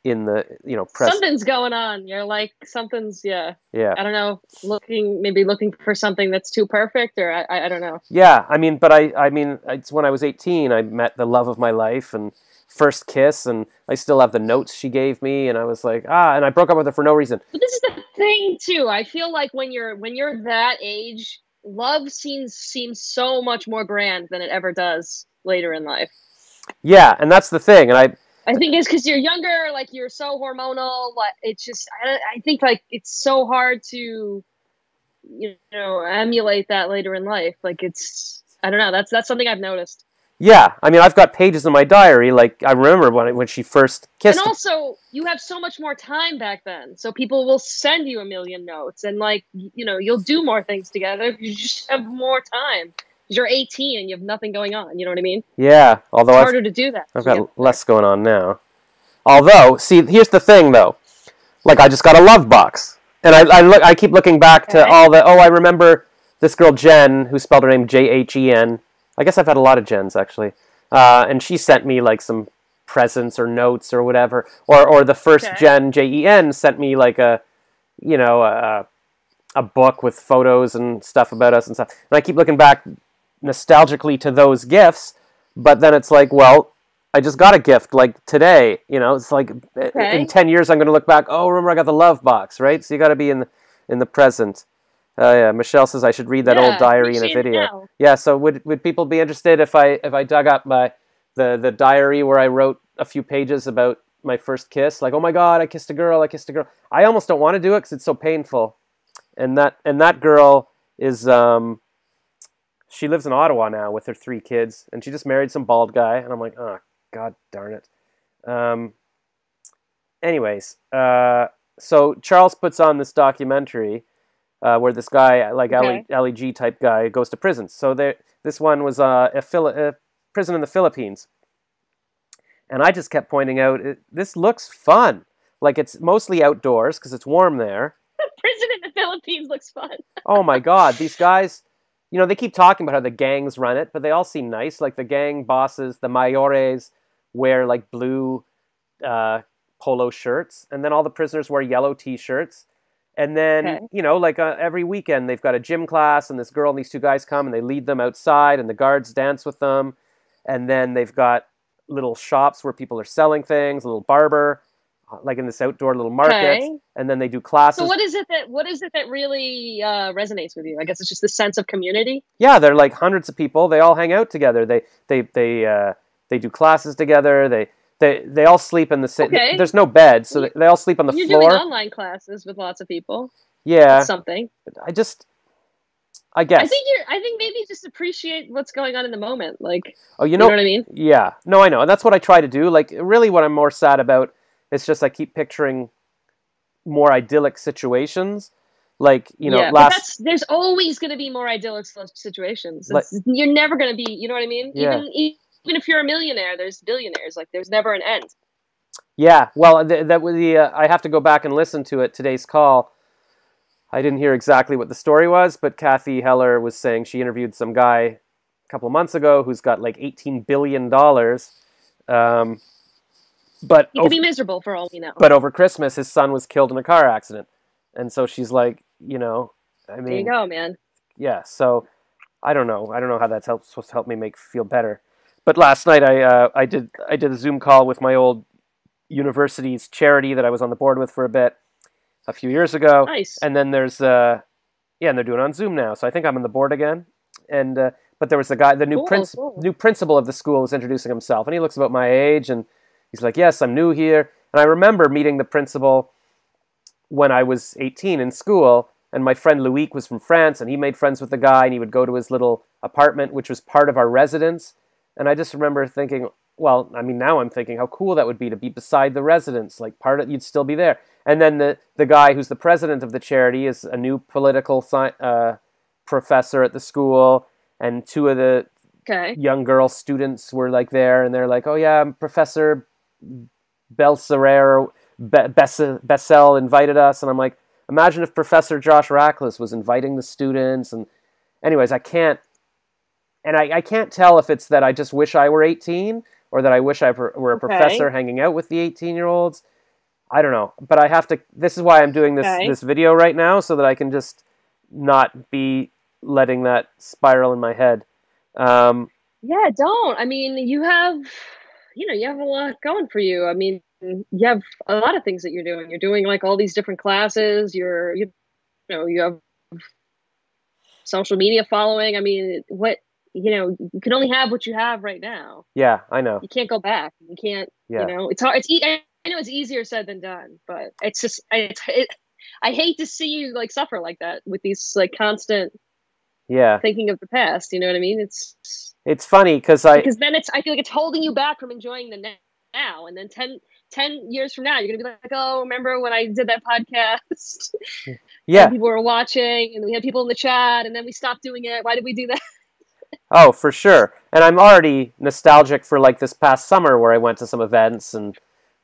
in the press. Something's going on. You're like something's Yeah. I don't know. Looking for something that's too perfect, or I don't know. Yeah, I mean, but I mean, it's when I was 18, I met the love of my life and first kiss, and I still have the notes she gave me, and I was like, and I broke up with her for no reason. But this is the thing too. I feel like when you're that age, love seems so much more grand than it ever does later in life. Yeah, and that's the thing, and I think it's because you're younger, like you're so hormonal. Like it's just, I think like it's so hard to, emulate that later in life. Like it's, I don't know. That's something I've noticed. Yeah, I mean, I've got pages in my diary. Like I remember when she first kissed. And also, you have so much more time back then, so people will send you a million notes, and like you'll do more things together. You just have more time. You're 18 and you have nothing going on. You know what I mean? Yeah, although it's harder to do that. I've got less going on now. Although, see, here's the thing, though. Like, I just got a love box, and I keep looking back to all the. Oh, I remember this girl Jen, who spelled her name Jen. I guess I've had a lot of Jens actually, and she sent me like some presents or notes or whatever. Or the first Jen Jen sent me like a book with photos and stuff about us and stuff. And I keep looking back nostalgically to those gifts, but then it's like, well, I just got a gift like today. It's like in 10 years I'm going to look back. Oh, remember I got the love box, right? So you got to be in the present. Yeah, Michelle says I should read that old diary in a video. Yeah, so would people be interested if I dug up the diary where I wrote a few pages about my first kiss? Like, oh my God, I kissed a girl. I almost don't want to do it because it's so painful. And that girl is she lives in Ottawa now with her 3 kids, and she just married some bald guy, and I'm like, oh God darn it. Anyways, so Charles puts on this documentary where this guy, like Ali G type guy, goes to prison. So this one was a prison in the Philippines, and I just kept pointing out, this looks fun. Like it's mostly outdoors because it's warm there. Prison in the Philippines looks fun. Oh my God, these guys, they keep talking about how the gangs run it, but they all seem nice. Like the gang bosses, the mayores, wear like blue polo shirts, and then all the prisoners wear yellow t-shirts. And then, every weekend they've got a gym class, and this girl and these 2 guys come, and they lead them outside, and the guards dance with them. And then they've got little shops where people are selling things, a little barber, like in this outdoor little market, and then they do classes. So what is it that really resonates with you? I guess it's just the sense of community. Yeah, they're like hundreds of people. They all hang out together. They do classes together. They all sleep in the same. There's no bed, so they all sleep on the floor. You're doing online classes with lots of people. Yeah, that's something. I guess. I think maybe just appreciate what's going on in the moment. Like, you know what I mean? Yeah, no, I know, and that's what I try to do. Like, really, what I'm more sad about. It's just I keep picturing more idyllic situations, like there's always going to be more idyllic situations. You're never going to be, you know what I mean? Yeah. Even if you're a millionaire, there's billionaires. Like there's never an end. Yeah, well, that was I have to go back and listen to it. Today's call. I didn't hear exactly what the story was, but Kathy Heller was saying she interviewed some guy a couple of months ago who's got like $18 billion. But he could be miserable for all we know. But over Christmas, his son was killed in a car accident, and so she's like, I mean, there you go, man. Yeah, so I don't know how that's supposed to help me feel better. But last night I did a Zoom call with my old university's charity that I was on the board with for a few years ago. Nice. And then there's and they're doing it on Zoom now, so I think I'm on the board again. And but there was a guy, the new principal of the school was introducing himself, and he looks about my age, and he's like, yes, I'm new here. And I remember meeting the principal when I was 18 in school, and my friend Loic was from France, and he made friends with the guy, and he would go to his little apartment, which was part of our residence. And I just remember thinking, well, I mean, now I'm thinking how cool that would be to be beside the residence, like you'd still be there. And then the guy who's the president of the charity is a new political professor at the school, and 2 of the Okay. young girl students were like there, and they're like, "Oh yeah, Professor Bessel invited us," and I'm like, imagine if Professor Josh Rackless was inviting the students. And anyways, I can't, and I can't tell if it's that I just wish I were 18 or that I wish I were a professor hanging out with the 18-year-olds. I don't know, but I have to. This is why I'm doing this video right now, so that I can just not be letting that spiral in my head. Yeah, don't. I mean, you have a lot going for you. I mean, you have a lot of things that you're doing. You're doing like all these different classes. You have social media following. I mean, you can only have what you have right now. Yeah, I know. You can't go back. You can't. Yeah. It's hard. I know it's easier said than done, but it's just I hate to see you like suffer like that with these like constant thinking of the past. You know what I mean? It's funny because then I feel like it's holding you back from enjoying the now, and then 10 years from now you're gonna be like, oh, remember when I did that podcast? Yeah, and people were watching, and we had people in the chat, and then we stopped doing it. Why did we do that? Oh, for sure. And I'm already nostalgic for like this past summer where I went to some events and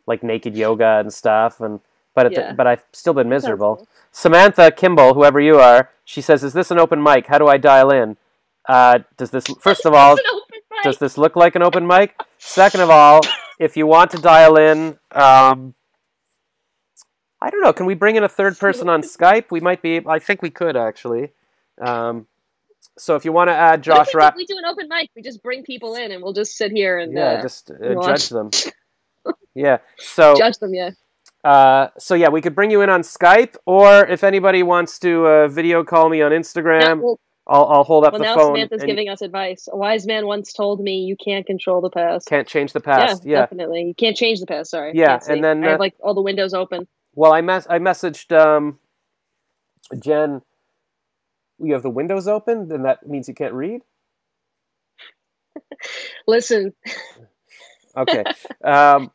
like naked yoga and stuff, but I've still been miserable. Cool. Samantha Kimball, whoever you are, she says, "Is this an open mic? How do I dial in? Does this first of all, does this look like an open mic? Second of all, if you want to dial in, I don't know. Can we bring in a third person on Skype? We might be. I think we could actually. So if you want to add Josh we do an open mic. We just bring people in, and we'll just sit here and just judge them. Yeah. So judge them. Yeah. So yeah, we could bring you in on Skype, or if anybody wants to video call me on Instagram, I'll hold up the phone. Well, now Samantha's giving us advice. A wise man once told me, "You can't control the past. Can't change the past." Yeah, definitely. You can't change the past. Sorry. Yeah, and then I have like all the windows open. Well, I messaged Jen. You have the windows open, then that means you can't read? Listen. Okay.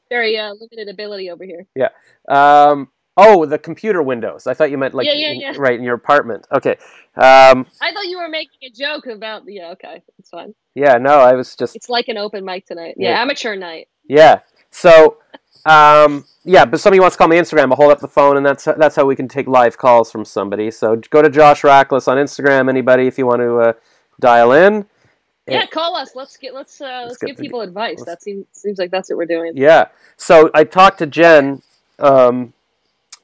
Very limited ability over here. Yeah. The computer windows. I thought you meant like right in your apartment. Okay. I thought you were making a joke about okay, it's fine. Yeah, no, I was just it's like an open mic tonight. Yeah, amateur night. Yeah. So but somebody wants to call me Instagram, I'll hold up the phone, and that's how we can take live calls from somebody. So go to Josh Rackless on Instagram, anybody, if you want to dial in. Yeah, call us. Let's give people advice. That seems like that's what we're doing. Yeah. So I talked to Jen, the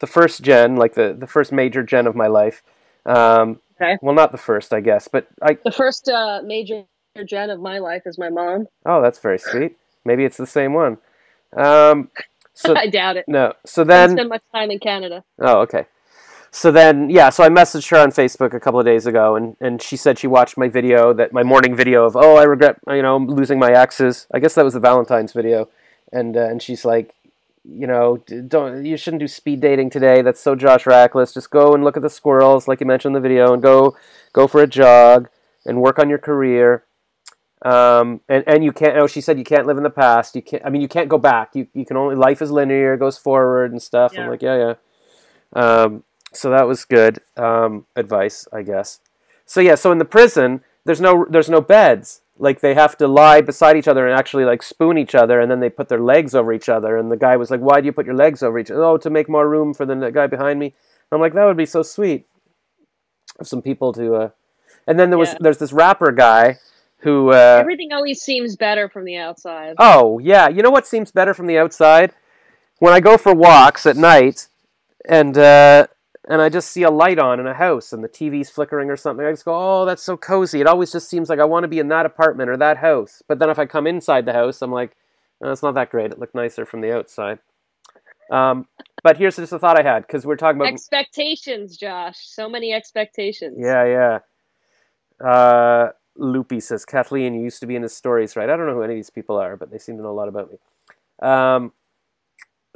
first Jen, like the first major Jen of my life. Okay. Well, not the first, I guess, but the first major Jen of my life is my mom. Oh, that's very sweet. Maybe it's the same one. So I doubt it. No. So then, I didn't spend much time in Canada. Oh, okay. So then, so I messaged her on Facebook a couple of days ago, and she said she watched my video, my morning video of, I regret, losing my exes. I guess that was the Valentine's video. And she's like, you shouldn't do speed dating today. That's so Josh Rackless. Just go and look at the squirrels, like you mentioned in the video, and go for a jog and work on your career. And you can't. She said you can't live in the past. You can't. I mean, you can't go back. You can only. Life is linear. It goes forward and stuff. Yeah. I'm like, yeah. So that was good advice, I guess. So in the prison, there's no beds. Like they have to lie beside each other and actually like spoon each other, and then they put their legs over each other. And the guy was like, "Why do you put your legs over each other?" "Oh, to make more room for the guy behind me." And I'm like, that would be so sweet. Of some people to. And then there's this rapper guy. Who everything always seems better from the outside. Oh, yeah. You know what seems better from the outside? When I go for walks at night and I just see a light on in a house and the TV's flickering or something, I just go, oh, that's so cozy. It always just seems like I want to be in that apartment or that house. But then if I come inside the house, I'm like, oh, it's not that great. It looked nicer from the outside. But here's just a thought I had, because we're talking about... Expectations, Josh. So many expectations. Yeah. Loopy says, Kathleen, you used to be in his stories, right? I don't know who any of these people are, but they seem to know a lot about me.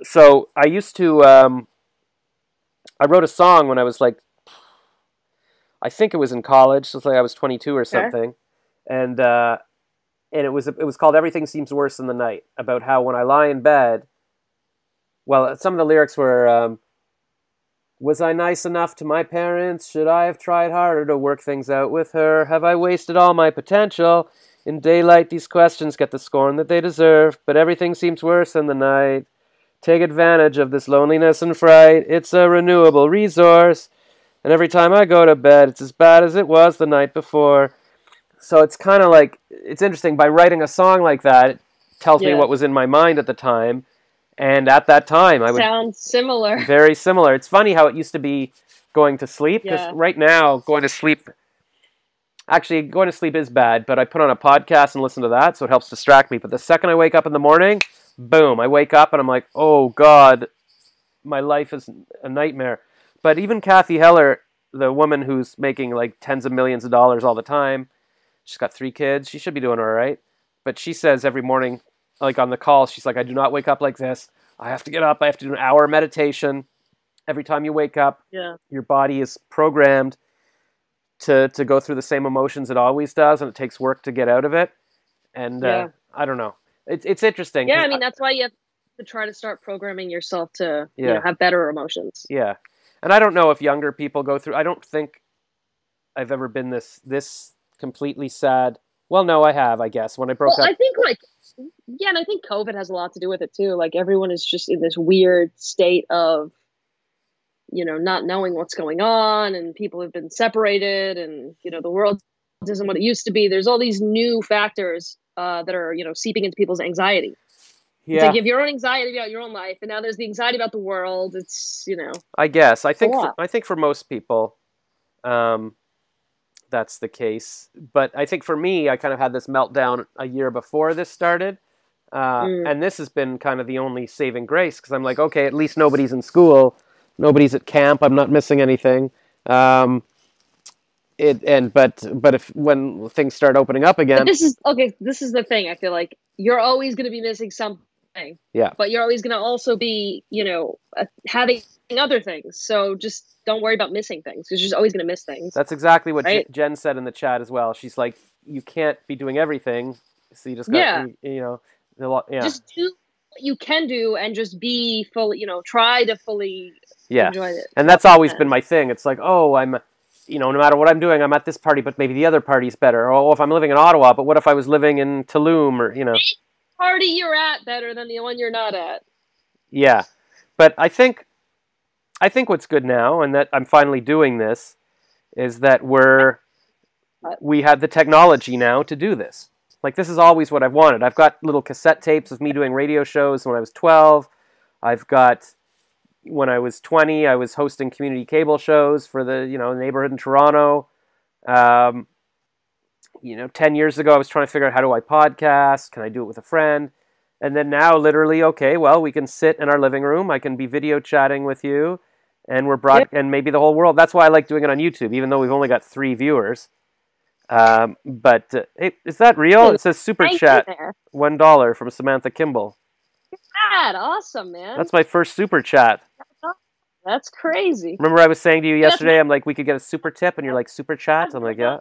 So I used to, I wrote a song when I was like, I think it was in college, so like I was 22 or something, and it was called Everything Seems Worse in the Night, about how when I lie in bed, well, some of the lyrics were, was I nice enough to my parents? Should I have tried harder to work things out with her? Have I wasted all my potential? In daylight, these questions get the scorn that they deserve, but everything seems worse in the night. Take advantage of this loneliness and fright. It's a renewable resource. And every time I go to bed, it's as bad as it was the night before. So it's kind of like, it's interesting. By writing a song like that, it tells me what was in my mind at the time. And at that time, I would... Sounds similar. Very similar. It's funny how it used to be going to sleep. Because right now, going to sleep... Actually, going to sleep is bad, but I put on a podcast and listen to that, so it helps distract me. But the second I wake up in the morning, boom, I wake up and I'm like, oh, God, my life is a nightmare. But even Kathy Heller, the woman who's making like tens of millions of dollars all the time, she's got 3 kids. She should be doing all right. But she says every morning, like on the call, she's like, I do not wake up like this. I have to get up. I have to do an hour meditation. Every time you wake up, your body is programmed to go through the same emotions it always does, and it takes work to get out of it. And I don't know. It's interesting. Yeah, I mean, that's why you have to try to start programming yourself to you know, have better emotions. Yeah. And I don't know if younger people go through... I don't think I've ever been this completely sad. Well, no, I have, I guess. When I broke up... I think, like... Yeah, and I think COVID has a lot to do with it, too. Like, everyone is just in this weird state of, you know, not knowing what's going on, and people have been separated, and, you know, the world isn't what it used to be. There's all these new factors that are, you know, seeping into people's anxiety. Yeah. It's like you have your own anxiety about your own life, and now there's the anxiety about the world. It's, you know. I guess. I think for most people, that's the case. But I think for me, I kind of had this meltdown a year before this started. And this has been kind of the only saving grace, because I'm like, okay, at least nobody's in school. Nobody's at camp. I'm not missing anything. But if when things start opening up again, but this is the thing. I feel like you're always going to be missing something. Yeah. But you're always going to also be, you know, having other things. So just don't worry about missing things. You're just always going to miss things. That's exactly what Jen said in the chat as well. She's like, you can't be doing everything, so you just got you know, just do what you can do, and just be fully, you know, try to fully enjoy it. And that's always been my thing. It's like, oh, I'm, you know, no matter what I'm doing, I'm at this party, but maybe the other party's better. Or if I'm living in Ottawa, but what if I was living in Tulum, or, you know. Party you're at better than the one you're not at. Yeah. But I think what's good now, and that I'm finally doing this, is that we have the technology now to do this. Like, this is always what I've wanted. I've got little cassette tapes of me doing radio shows when I was 12. I've got, when I was 20, I was hosting community cable shows for the, you know, neighborhood in Toronto. You know, 10 years ago, I was trying to figure out, how do I podcast? Can I do it with a friend? And then now, literally, okay, well, we can sit in our living room. I can be video chatting with you, and and maybe the whole world. That's why I like doing it on YouTube, even though we've only got 3 viewers. But hey, is that real? It says super chat, $1 from Samantha Kimball. Awesome, man. That's my first super chat. That's crazy. Remember I was saying to you yesterday, I'm like, we could get a super tip, and you're like, super chat? I'm like, yeah.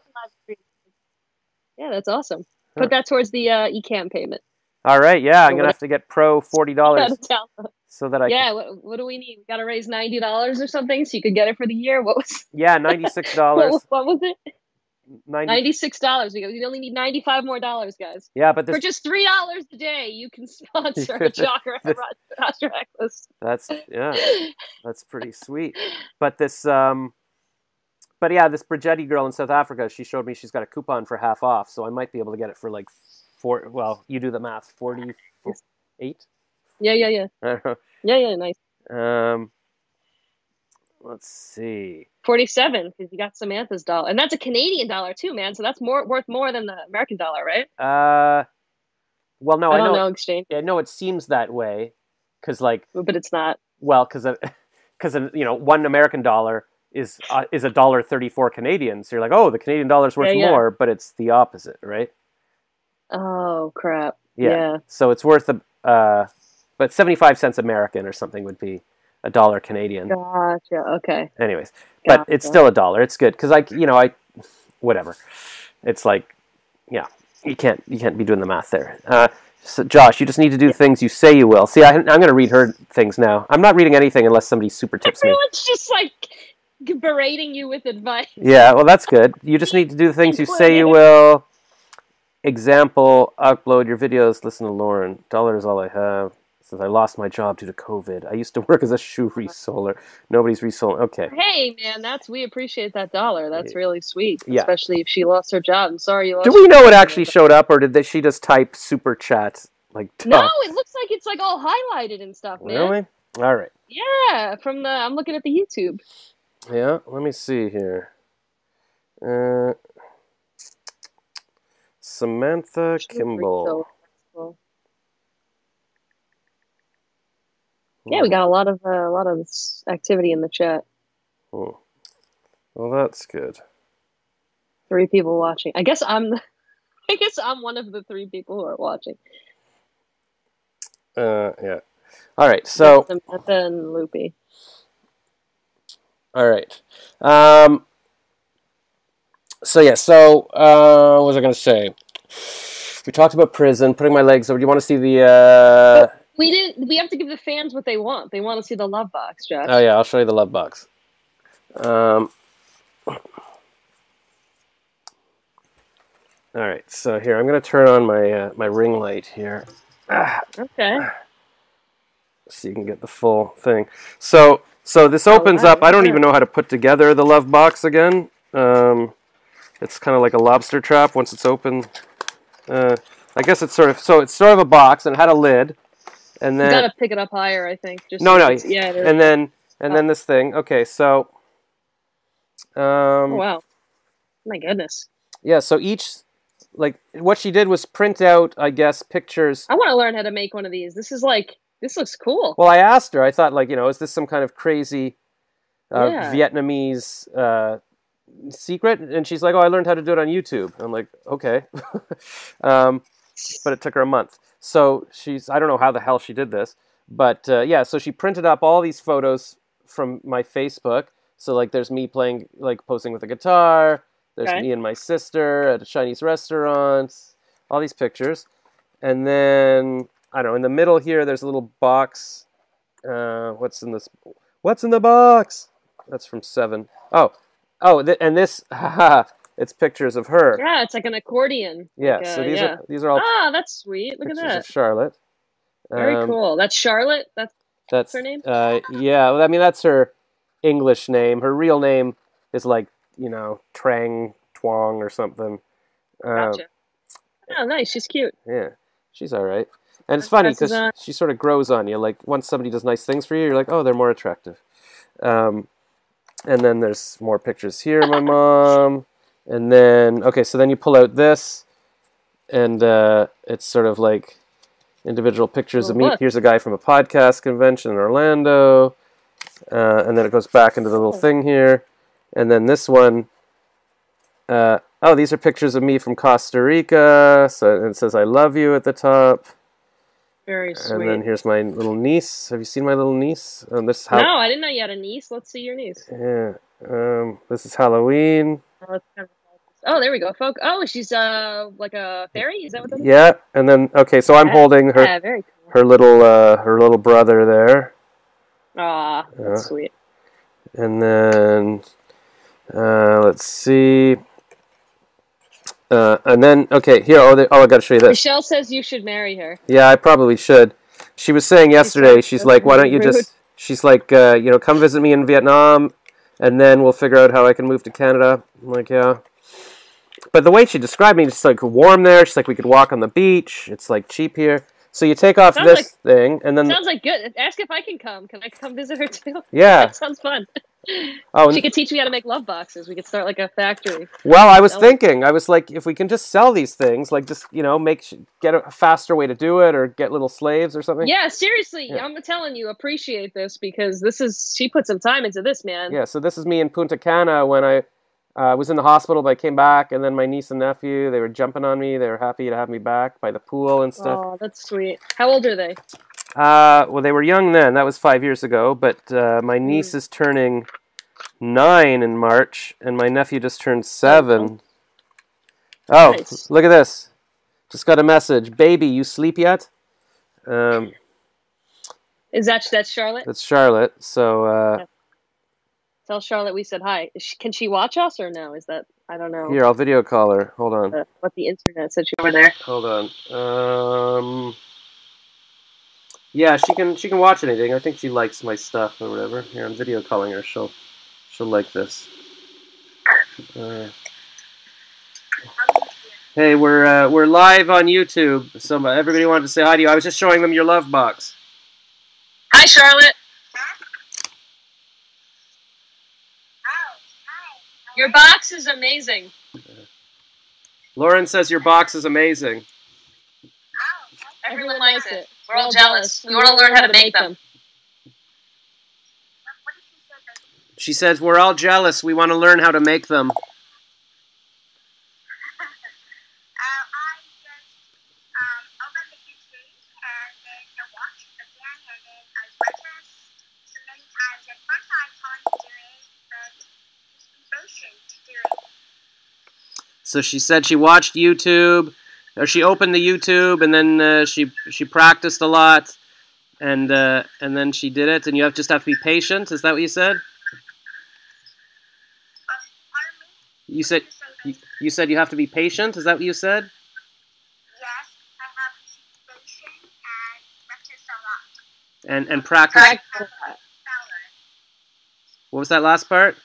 Yeah, that's awesome. Put that towards the eCam payment. All right, yeah, I'm going to have to get Pro $40 so that I can... what do we need? We got to raise $90 or something so you could get it for the year? What was... Yeah, $96. what was it? $96. We only need $95 more, guys. Yeah, but for just $3 a day, you can sponsor a Chakra Reckless. That's pretty sweet. But this... But yeah, this Brigetti girl in South Africa, she showed me she's got a coupon for half off, so I might be able to get it for like you do the math, 48? Yeah. Yeah, nice. Let's see. 47, because you got Samantha's dollar. And that's a Canadian dollar too, man, so that's worth more than the American dollar, right? Well, no, I don't know exchange. Yeah, no, it seems that way, because like... But it's not. Well, because you know, $1 American dollar is $1.34 Canadian. So you're like, oh, the Canadian dollar's worth more, but it's the opposite, right? Oh, crap. Yeah. So it's worth but 75 cents American or something would be $1 Canadian. Gotcha. Okay. Anyways, but it's still $1. It's good because whatever. It's like, yeah, you can't be doing the math there. So Josh, you just need to do things you say you will. See, I'm going to read her things now. I'm not reading anything unless somebody super tips me. Everyone's just like berating you with advice. Yeah, well, that's good. You just need to do the things you say you will. Example, upload your videos, listen to Lauren. $1 is all I have. Since I lost my job due to COVID. I used to work as a shoe reseller. Nobody's reselling. Okay. Hey, man, we appreciate that $1. That's really sweet. Yeah. Especially if she lost her job. I'm sorry you lost. Do we know it actually showed up, or did she just type super chat No, it looks like it's like all highlighted and stuff, man. Really? All right. Yeah, I'm looking at the YouTube. Yeah, let me see here. Samantha Kimball. Yeah, we got a lot of activity in the chat. Well, that's good. 3 people watching. I guess I'm one of the 3 people who are watching. Yeah. All right. So Samantha and Loopy. All right. So yeah. So what was I going to say? We talked about prison. Putting my legs over. Do you want to see the? We didn't. We have to give the fans what they want. They want to see the love box, Josh. Oh yeah, I'll show you the love box. All right, so here I'm going to turn on my my ring light here. Okay. So you can get the full thing. So this opens up. I don't even know how to put together the love box again. It's kind of like a lobster trap once it's open. I guess it's sort of a box and it had a lid. And then you gotta pick it up higher, I think. No. Yeah. And then this thing. Okay, so. Oh, wow. My goodness. Yeah. So each, what she did was print out, I guess, pictures. I want to learn how to make one of these. This looks cool. Well, I asked her. I thought, is this some kind of crazy Vietnamese secret? And she's like, "Oh, I learned how to do it on YouTube." I'm like, "Okay," but it took her a month. So I don't know how the hell she did this, but so she printed up all these photos from my Facebook. So there's me playing, posing with a guitar. There's me and my sister at a Chinese restaurant. All these pictures, and then I don't know. In the middle here, there's a little box. What's in this? What's in the box? That's from 7. And this. It's pictures of her. Yeah, it's like an accordion. Yeah, so these are all. Ah, that's sweet. Look at that. Of Charlotte. Very cool. That's Charlotte. That's her name. Yeah, well, I mean that's her English name. Her real name is Trang Twong or something. Gotcha. Oh, nice. She's cute. Yeah, she's all right. And it's funny because she sort of grows on you. Once somebody does nice things for you, you're like, oh, they're more attractive. And then there's more pictures here. My mom. And then, so then you pull out this, and it's sort of like individual pictures of me. Here's a guy from a podcast convention in Orlando. And then it goes back into the little thing here. And then this one, these are pictures of me from Costa Rica. So it says, I love you at the top. Very sweet. And then here's my little niece. Have you seen my little niece? No, I didn't know you had a niece. Let's see your niece. Yeah. This is Halloween. Oh, there we go, folks. Oh, she's like a fairy. Is that what that is? Yeah, and then so I'm holding her, very cool. her little brother there. Ah, that's sweet. And then let's see. And then here. I got to show you this. Michelle says you should marry her. Yeah, I probably should. She was saying yesterday. She's like, why don't you just? She's like, come visit me in Vietnam. And then we'll figure out how I can move to Canada. I'm like, yeah. But the way she described me, it's warm there. She's like, we could walk on the beach. It's cheap here. So you take off this thing, and then sounds good. Ask if I can come. Can I come visit her too? Yeah, that sounds fun. Oh, she could teach me how to make love boxes. We could start a factory. Well, I was thinking, I was like, if we can just sell these things, just get a faster way to do it, or get little slaves or something. Yeah, seriously, I'm telling you, appreciate this because she put some time into this, man. Yeah, so this is me in Punta Cana when I was in the hospital, but I came back, and then my niece and nephew, they were jumping on me. They were happy to have me back by the pool and stuff. Oh, that's sweet. How old are they? Well, they were young then. That was 5 years ago. But my niece is turning 9 in March, and my nephew just turned 7. Oh, nice. Look at this. Just got a message. Baby, you sleep yet? Is that's Charlotte? That's Charlotte. So... Tell Charlotte we said hi. Can she watch us or no? Is that... I don't know. Here, I'll video call her. Hold on. What the internet said over there. Hold on. Yeah, she can watch anything. I think she likes my stuff or whatever. Here, I'm video calling her. She'll like this. Hey, we're live on YouTube. So everybody wanted to say hi to you. I was just showing them your love box. Hi, Charlotte. Your box is amazing. Lauren says your box is amazing. Everyone likes it. We're all jealous. We want to learn how to make them. She says we're all jealous. We want to learn how to make them. So she said she watched YouTube, or she opened the YouTube, and then she practiced a lot, and then she did it. And you just have to be patient. Is that what you said? You said you have to be patient. Is that what you said? Yes, I have to be patient and practice a lot. And practice. What was that last part?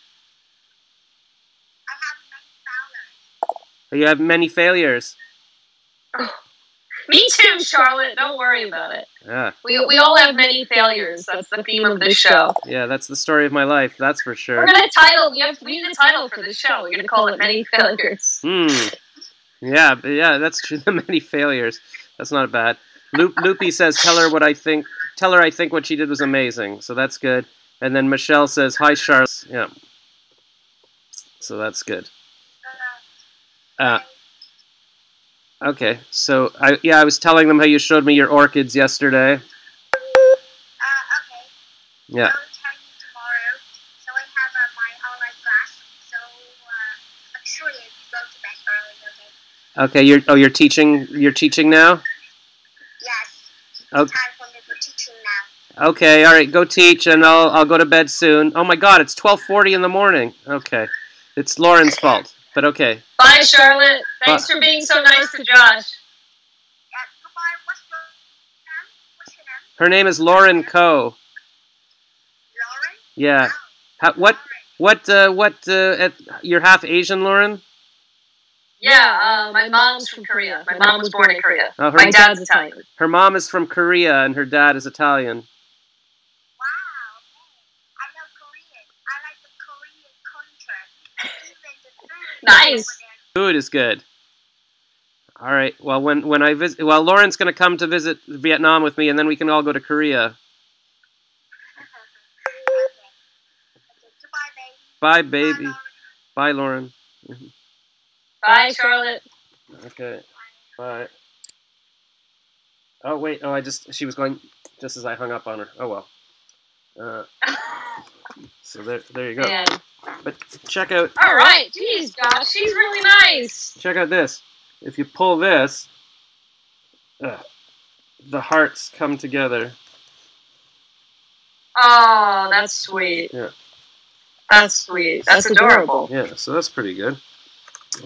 You have many failures. Me too, Charlotte. Don't worry about it. Yeah. We all have many failures. That's the theme of this show. Yeah, that's the story of my life. That's for sure. We're gonna title. We need a title for this show. We're gonna call it Many Failures. Yeah, that's true. The many failures. That's not bad. Loopy says, Tell her I think what she did was amazing. So that's good. And then Michelle says, hi, Charlotte. Yeah. So that's good. Okay, so I was telling them how you showed me your orchids yesterday. Okay. Yeah. I'll tell you tomorrow. So I have my online class. So I'm sure you go to bed early, okay? Okay, you're teaching. You're teaching now. Yes. Okay. It's time for me to teaching now. Okay, all right, go teach, and I'll go to bed soon. Oh my God, it's 12:40 in the morning. Okay, it's Lauren's fault, but okay. Bye, Charlotte. Thanks for being so nice to Josh. Goodbye. What's your name? Her name is Lauren Coe. Lauren? Yeah. You're half Asian, Lauren? Yeah, my mom's from Korea. My mom was born in Korea. Oh, my dad's Italian. Her mom is from Korea, and her dad is Italian. Wow, okay. I know Korean. I like the Korean culture. Even the food. Nice. Food is good. All right. Well, when I visit, Lauren's going to come to visit Vietnam with me, and then we can all go to Korea. Okay. Goodbye, baby. Bye, baby. Bye, Lauren. Bye, Charlotte. Okay. Bye. Oh wait. Oh, she was going just as I hung up on her. Oh well. So there you go. Man. But check out. All right. Jeez, Josh, she's really nice. Check out this. If you pull this, the hearts come together. Oh, that's sweet. Yeah. That's sweet. That's adorable. Yeah. So that's pretty good.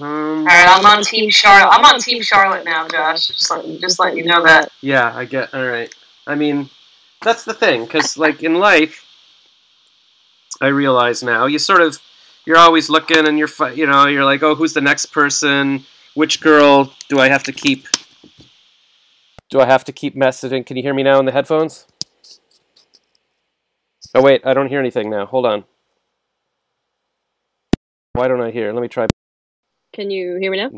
All right, I'm on Team Charlotte. I'm on Team Charlotte now, Josh. Just letting you know that. Yeah, I get. All right. I mean, that's the thing, because like in life, I realize now you're always looking, and you're like, oh, who's the next person? Which girl do I have to keep? Do I have to keep messaging? Can you hear me now in the headphones? Oh wait, I don't hear anything now. Hold on. Why don't I hear? Let me try. Can you hear me now?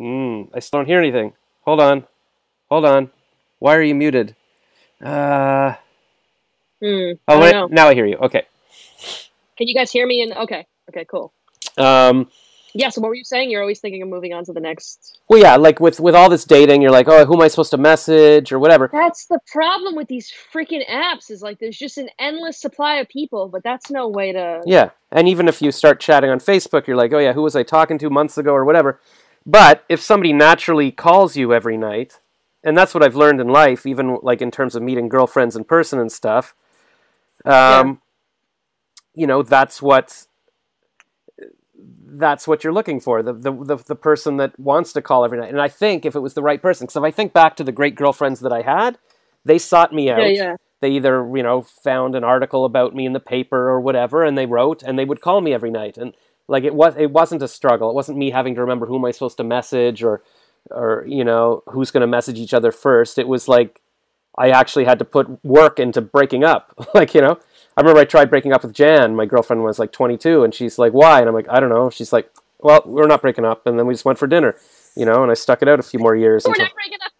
I still don't hear anything. Hold on. Why are you muted? I Oh, don't wait, know. now I hear you. Okay. Can you guys hear me? Okay, cool. Yeah, so what were you saying? You're always thinking of moving on to the next... Well, yeah, like with all this dating, you're like, oh, who am I supposed to message or whatever. That's the problem with these freaking apps is like there's just an endless supply of people, but that's no way to... Yeah, and even if you start chatting on Facebook, you're like, oh yeah, who was I talking to months ago or whatever. But if somebody naturally calls you every night, and that's what I've learned in life, even like in terms of meeting girlfriends in person and stuff, that's what you're looking for, the person that wants to call every night. And I think if it was the right person, because if I think back to the great girlfriends that I had, they sought me out. Yeah. They either, found an article about me in the paper or whatever, and they wrote, and they would call me every night. And like it wasn't a struggle. It wasn't me having to remember who am I supposed to message or who's going to message each other first. It was like I actually had to put work into breaking up. I remember I tried breaking up with Jan. My girlfriend was like 22, and she's like, "Why?" And I'm like, "I don't know." She's like, "Well, we're not breaking up," and then we just went for dinner, and I stuck it out a few more years. We're not breaking up.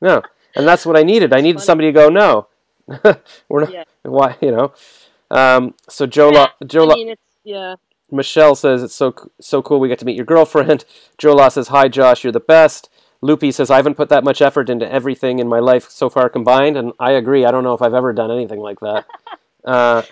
No, and that's what I needed. I needed somebody to go, "No, we're not." Yeah. Why? So Yeah. Michelle says it's so cool we get to meet your girlfriend. Jola says, "Hi Josh, you're the best." Loopy says, "I haven't put that much effort into everything in my life so far combined," and I agree. I don't know if I've ever done anything like that. That's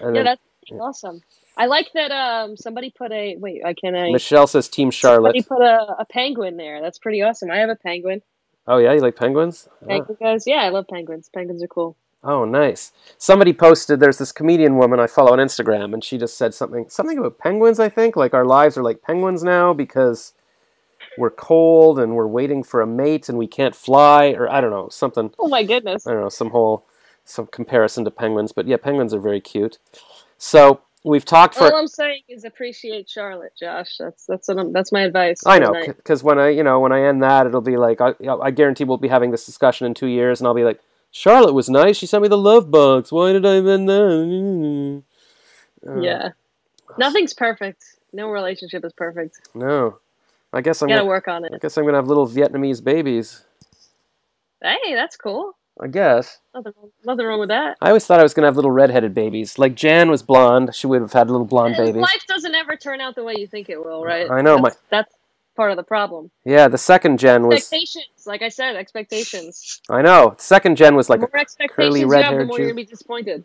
awesome. I like that somebody put Michelle says Team Charlotte. Somebody put a penguin there. That's pretty awesome. I have a penguin. Oh yeah, you like penguins? Penguin guys? Yeah, I love penguins. Penguins are cool. Oh, nice. Somebody posted, there's this comedian woman I follow on Instagram, and she just said something about penguins, I think. Like, our lives are like penguins now because we're cold and we're waiting for a mate and we can't fly, or I don't know, something. Oh my goodness. I don't know, some comparison to penguins. But yeah, penguins are very cute. So we've talked for... All I'm saying is appreciate Charlotte, Josh. That's my advice. I know, because when I end that, it'll be like, I guarantee we'll be having this discussion in 2 years, and I'll be like, Charlotte was nice. She sent me the love box. Why did I even know? Yeah. Nothing's perfect. No relationship is perfect. No. I guess I'm gotta work on it. I guess I'm going to have little Vietnamese babies. Hey, that's cool. I guess. Nothing wrong with that. I always thought I was going to have little redheaded babies. Like Jan was blonde. She would have had little blonde babies. Life doesn't ever turn out the way you think it will, right? I know. That's part of the problem. Yeah, the second gen was... Expectations. Like I said, expectations. I know. The second gen was like the more a curly red-haired the more you're going to be disappointed.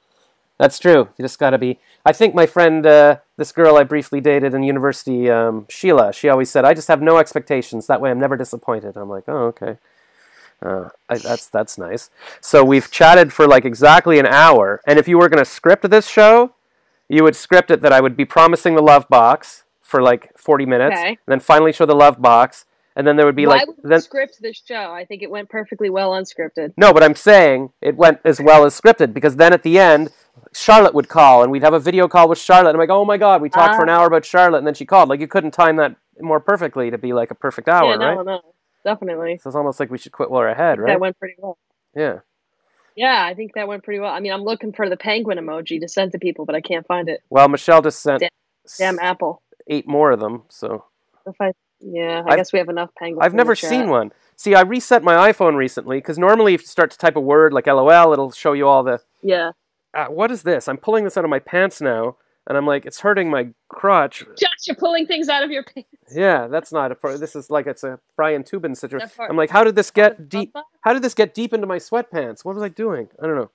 That's true. You just got to be... I think my friend, this girl I briefly dated in university, Sheila, she always said, "I just have no expectations. That way I'm never disappointed." I'm like, oh, okay. That's nice. So we've chatted for like exactly an hour. And if you were going to script this show, you would script it that I would be promising the love box for like 40 minutes, and then finally show the love box, and then there would be Why would script this show? I think it went perfectly well unscripted. No, but I'm saying it went as well as scripted, because then at the end, Charlotte would call, and we'd have a video call with Charlotte, and I'm like, oh my god, we talked for an hour about Charlotte, and then she called. Like, you couldn't time that more perfectly to be like a perfect hour, right? No, definitely. So it's almost like we should quit while we're ahead, right? That went pretty well. Yeah. Yeah, I think that went pretty well. I mean, I'm looking for the penguin emoji to send to people, but I can't find it. Well, Michelle just sent... Damn Apple. 8 more of them, so... I guess we have enough penguins. I've never seen one. See, I reset my iPhone recently, because normally if you start to type a word like LOL, it'll show you all the... Yeah. What is this? I'm pulling this out of my pants now, and I'm like, it's hurting my crotch. Josh, you're pulling things out of your pants. Yeah, that's not a... This is like, it's a Brian Tubin situation. I'm like, how did this get deep... How did this get deep into my sweatpants? What was I doing? I don't know.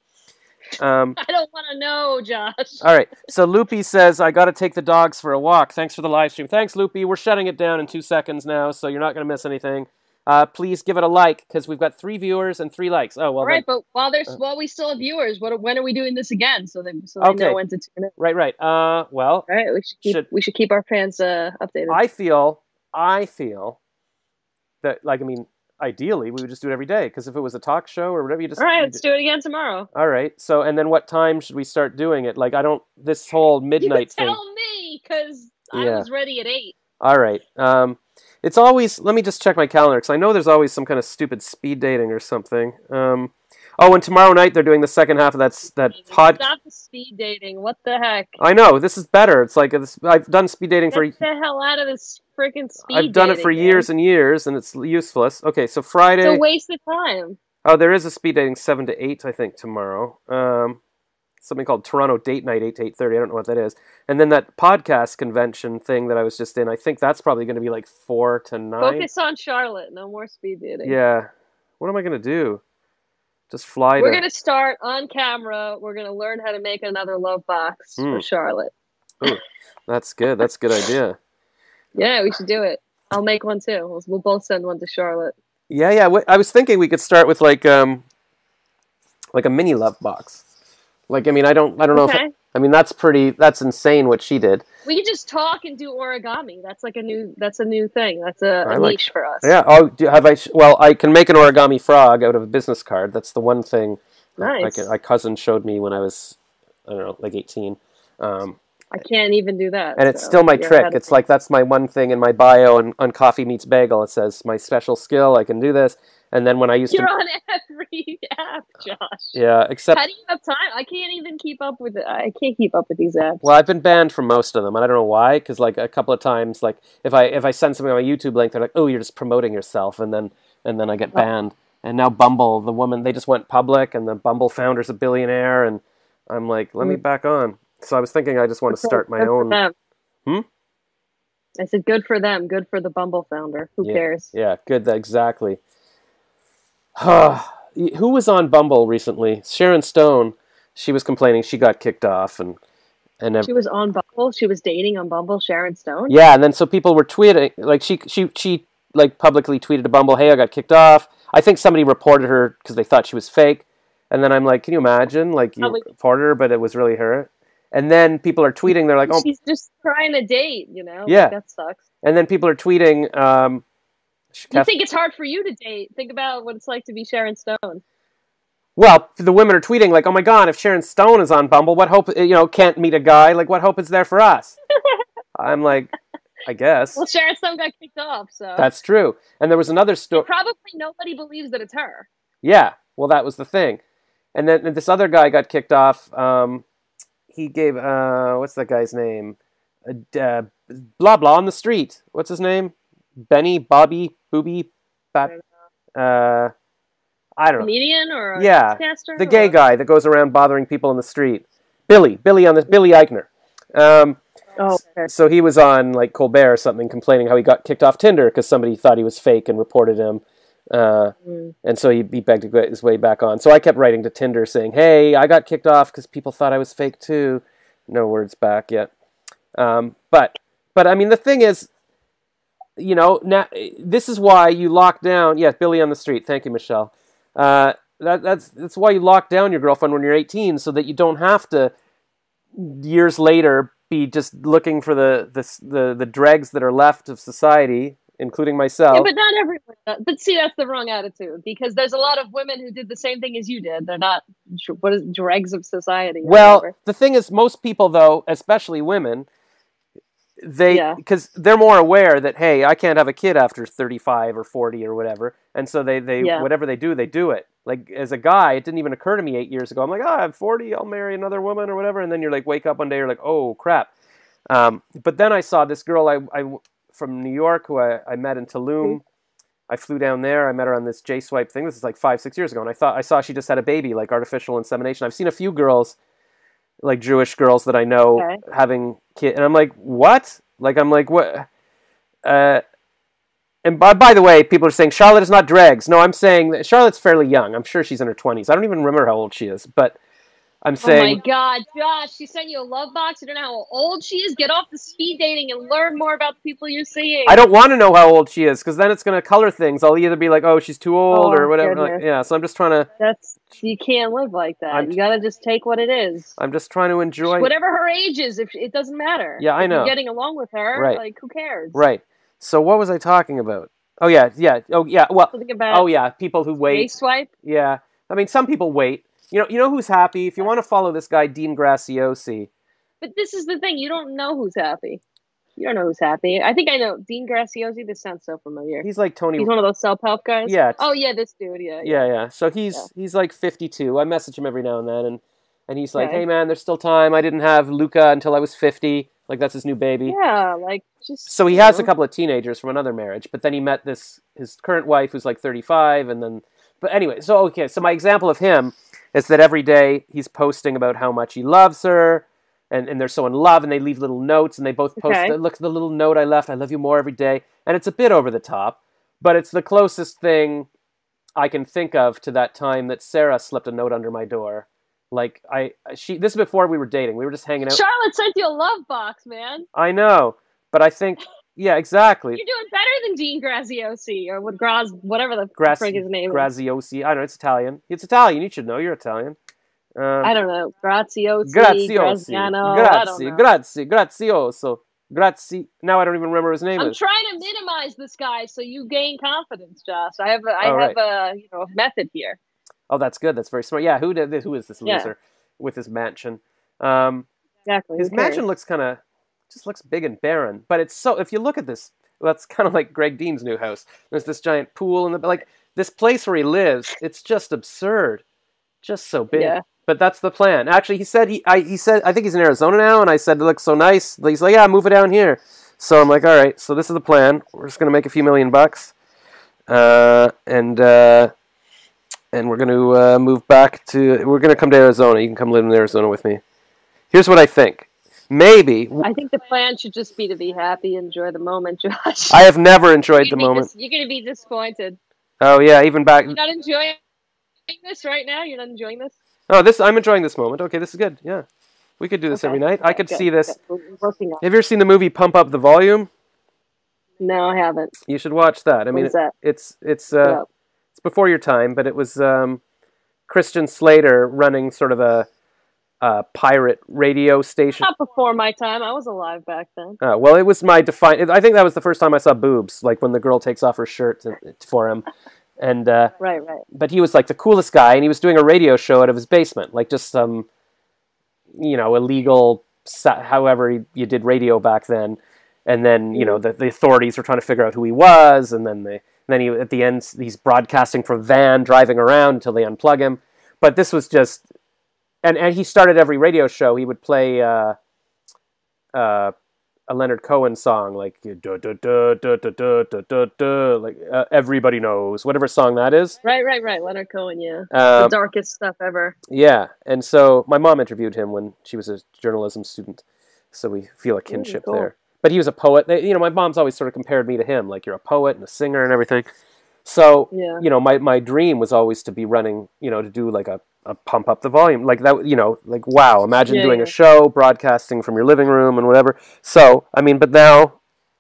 I don't want to know, Josh. All right. So Loopy says, I got to take the dogs for a walk. Thanks for the live stream. Thanks, Loopy. We're shutting it down in 2 seconds now, so you're not going to miss anything. Please give it a like, because we've got 3 viewers and 3 likes. Oh, well. All right, but while we still have viewers, when are we doing this again? So they know when to tune in. Right. Well. All right. We should keep our fans updated. I feel that, like, I mean, ideally, we would just do it every day, because if it was a talk show or whatever, you just... All right, let's do it again tomorrow. All right, so, and then what time should we start doing it? Like, this whole midnight thing... You tell me, because I was ready at 8. All right. It's always... Let me just check my calendar, because I know there's always some kind of stupid speed dating or something. And tomorrow night they're doing the second half of that podcast. Stop the speed dating. What the heck? I know. This is better. It's like, I've done speed dating for... Get the hell out of this freaking speed dating. I've done it for years and years, and it's useless. Okay, so Friday... It's a waste of time. Oh, there is a speed dating 7 to 8, I think, tomorrow. Something called Toronto Date Night, 8 to 8:30. I don't know what that is. And then that podcast convention thing that I was just in, I think that's probably going to be like 4 to 9. Focus on Charlotte. No more speed dating. Yeah. What am I going to do? Just fly. We're going to start on camera. We're going to learn how to make another love box for Charlotte. Ooh, that's good. That's a good idea. Yeah, we should do it. I'll make one too. We'll both send one to Charlotte. Yeah. I was thinking we could start with like a mini love box. Like, I mean, I don't know I mean, that's insane what she did. We could just talk and do origami. That's a new thing. That's a niche for us. Yeah. Oh, well, I can make an origami frog out of a business card. That's the one thing. Nice. My cousin showed me when I was, I don't know, like 18. I can't even do that. And it's still my trick. It's like, that's my one thing in my bio and on Coffee Meets Bagel. It says, my special skill, I can do this. And then when I used You're on every app, Josh. Yeah, except... How do you have time? I can't even keep up with it. I can't keep up with these apps. Well, I've been banned from most of them, and I don't know why, because like a couple of times, like if I send something on my YouTube link, they're like, oh, you're just promoting yourself, and then I get banned. And now Bumble, the woman, they just went public, and the Bumble founder's a billionaire, and I'm like, let me back on. So I was thinking I just want to start my own... I said, good for them. Good for the Bumble founder. Who cares? Yeah, good. Exactly. Who was on Bumble recently? Sharon Stone. She was complaining she got kicked off, and she was on Bumble. She was dating on Bumble, Sharon Stone. Yeah, and then so people were tweeting, like she like publicly tweeted to Bumble, "Hey, I got kicked off." I think somebody reported her because they thought she was fake, and then I'm like, can you imagine? Like you reported her, but it was really her. And then people are tweeting, they're like, "Oh, she's just trying to date," you know? Yeah, like, that sucks. And then people are tweeting. You think it's hard for you to date? Think about what it's like to be Sharon Stone. Well, the women are tweeting like, "Oh my God, if Sharon Stone is on Bumble, what hope? Can't meet a guy. Like, what hope is there for us?" I'm like, I guess. Well, Sharon Stone got kicked off, so that's true. And there was another story. Probably nobody believes that it's her. Yeah, well, that was the thing. And then this other guy got kicked off. He gave what's that guy's name? Blah blah on the street. What's his name? Benny, Bobby, Booby, I don't know. Comedian or a podcaster? The gay guy that goes around bothering people in the street. Billy Eichner. So he was on like Colbert or something, complaining how he got kicked off Tinder because somebody thought he was fake and reported him. And so he begged to get his way back on. So I kept writing to Tinder saying, "Hey, I got kicked off because people thought I was fake too." No words back yet. But I mean, the thing is, now this is why you lock down. Yes, Billy on the street. Thank you, Michelle. That's why you lock down your girlfriend when you're 18, so that you don't have to years later be just looking for the dregs that are left of society, including myself. Yeah, but not everyone does. But see, that's the wrong attitude, because there's a lot of women who did the same thing as you did. They're not dregs of society. Well, the thing is, most people, though, especially women, because they're more aware that, hey, I can't have a kid after 35 or 40 or whatever, and so they whatever they do it. Like, as a guy, it didn't even occur to me 8 years ago. I'm like, I'm 40, I'll marry another woman or whatever, and then you're like, wake up one day, you're like, oh, crap. But then I saw this girl I from New York who I met in Tulum. I flew down there, I met her on this J-Swipe thing. This is like 5-6 years ago, and I saw she just had a baby, like artificial insemination. I've seen a few girls, like Jewish girls that I know, having kids, and I'm like, what? Like, I'm like, what? And by the way, people are saying Charlotte is not dregs. No, I'm saying that Charlotte's fairly young. I'm sure she's in her 20s. I don't even remember how old she is, but I'm saying... Oh my God, Josh, she sent you a love box. You don't know how old she is? Get off the speed dating and learn more about the people you're seeing. I don't want to know how old she is, because then it's going to color things. I'll either be like, oh, she's too old, or whatever. Like, so I'm just trying to... You can't live like that. You got to just take what it is. I'm just trying to enjoy... Whatever her age is, if it doesn't matter. Yeah, I know. If you're getting along with her, like, who cares? Right. So what was I talking about? Oh, yeah. Oh, yeah. Well, people who wait. J-Swipe? Yeah. I mean, some people wait. You know who's happy? If you want to follow this guy, Dean Graziosi. But this is the thing. You don't know who's happy. You don't know who's happy. I think I know. Dean Graziosi, this sounds so familiar. He's like Tony. He's one of those self-help guys? Yeah. Oh, yeah, this dude, Yeah. So he's like 52. I message him every now and then, and he's like, hey, man, there's still time. I didn't have Luca until I was 50. Like, that's his new baby. Yeah, like, just... So he has a couple of teenagers from another marriage, but then he met his current wife, who's like 35, and then... But anyway, so my example of him is that every day he's posting about how much he loves her, and they're so in love, and they leave little notes, and they both post, look at the little note I left, I love you more every day. And it's a bit over the top, but it's the closest thing I can think of to that time that Sarah slipped a note under my door. Like, this is before we were dating. We were just hanging out. Charlotte sent you a love box, man. I know, but I think, yeah, exactly. You're doing better than Dean Graziosi, or whatever the frig his name is. Graziosi. I don't know, it's Italian. It's Italian, you should know, you're Italian. I don't know. Graziosi, Graziano. Grazioso. Grazie. Now I don't even remember his name. I'm trying to minimize this guy so you gain confidence, Josh. I have a method here. Oh, that's good. That's very smart. Yeah, who is this loser with his mansion? Exactly. His mansion looks looks big and barren, but it's so. If you look at this, that's kind of like Greg Dean's new house. There's this giant pool and this place where he lives. It's just absurd, just so big. Yeah. But that's the plan. Actually, he said I think he's in Arizona now, and I said it looks so nice. He's like, yeah, move it down here. So I'm like, all right. So this is the plan. We're just gonna make a few $1 million, and we're gonna move back to. We're gonna come to Arizona. You can come live in Arizona with me. Here's what I think. Maybe. I think the plan should just be to be happy, enjoy the moment, Josh. I have never enjoyed the moment. You're gonna be disappointed. Oh yeah, even back. You're not enjoying this right now. You're not enjoying this. Oh, I'm enjoying this moment. Okay, this is good. Yeah, we could do this every night. I could see this. Have you ever seen the movie Pump Up the Volume? No, I haven't. You should watch that. I mean, it's before your time, but it was Christian Slater running sort of a pirate radio station. Not before my time. I was alive back then. Well, it was my I think that was the first time I saw boobs, like when the girl takes off her shirt for him. And right. But he was like the coolest guy, and he was doing a radio show out of his basement, like just some, illegal, however you did radio back then. And then the authorities were trying to figure out who he was, and then he at the end he's broadcasting from a van, driving around until they unplug him. But this was just, and he started every radio show. He would play a Leonard Cohen song, like Everybody Knows, whatever song that is. Right. Leonard Cohen, yeah. The darkest stuff ever. Yeah, and so my mom interviewed him when she was a journalism student, so we feel a kinship there. But he was a poet. My mom's always sort of compared me to him, like you're a poet and a singer and everything. So, my dream was always to be running, to do like a Pump Up the Volume, like that, like, wow, imagine doing a show, broadcasting from your living room and whatever. So, I mean, but now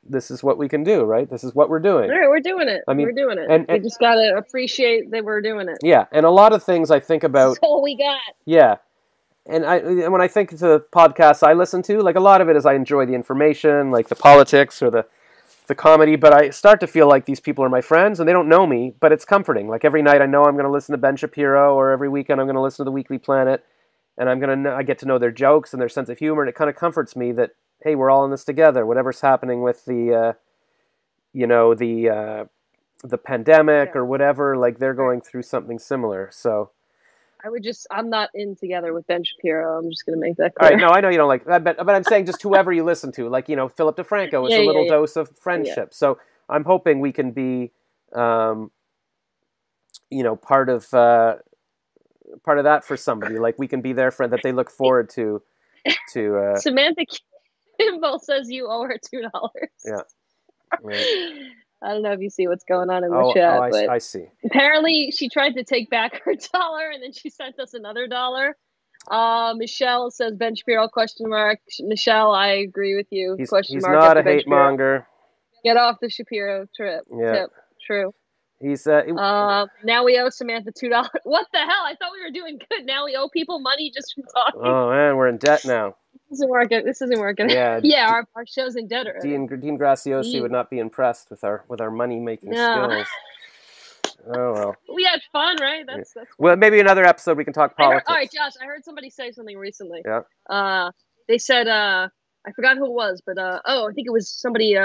this is what we can do, right? This is what we're doing. All right, we're doing it. We're doing it. And we just got to appreciate that we're doing it. Yeah, and a lot of things I think about. That's all we got. Yeah. And when I think of the podcasts I listen to, like a lot of it is I enjoy the information, like the politics or the comedy, but I start to feel like these people are my friends and they don't know me, but it's comforting. Like every night I know I'm going to listen to Ben Shapiro, or every weekend I'm going to listen to the Weekly Planet, and I get to know their jokes and their sense of humor, and it kind of comforts me that, hey, we're all in this together. Whatever's happening with the pandemic or whatever, like they're going through something similar. So I'm not in together with Ben Shapiro. I'm just going to make that clear. All right, no, I know you don't like that, but I'm saying just whoever you listen to, like, Philip DeFranco is a little dose of friendship. Yeah. So I'm hoping we can be, part of that for somebody. Like we can be their friend that they look forward to. Samantha Kimball says you owe her $2. Yeah. Right. I don't know if you see what's going on in the chat. But I see. Apparently, she tried to take back her $1, and then she sent us another $1. Michelle says Ben Shapiro ? Michelle, I agree with you. He's not a hate monger. Get off the Shapiro trip. Yeah. Tip. True. He's now we owe Samantha $2. What the hell? I thought we were doing good. Now we owe people money just from talking. Oh man, we're in debt now. This isn't working. Yeah, yeah. Our show's in debt already. Dean Graziosi would not be impressed with our money making skills. Oh well. We had fun, right? That's well, maybe another episode we can talk politics. All right, Josh. I heard somebody say something recently. Yeah. They said I forgot who it was, but I think it was somebody.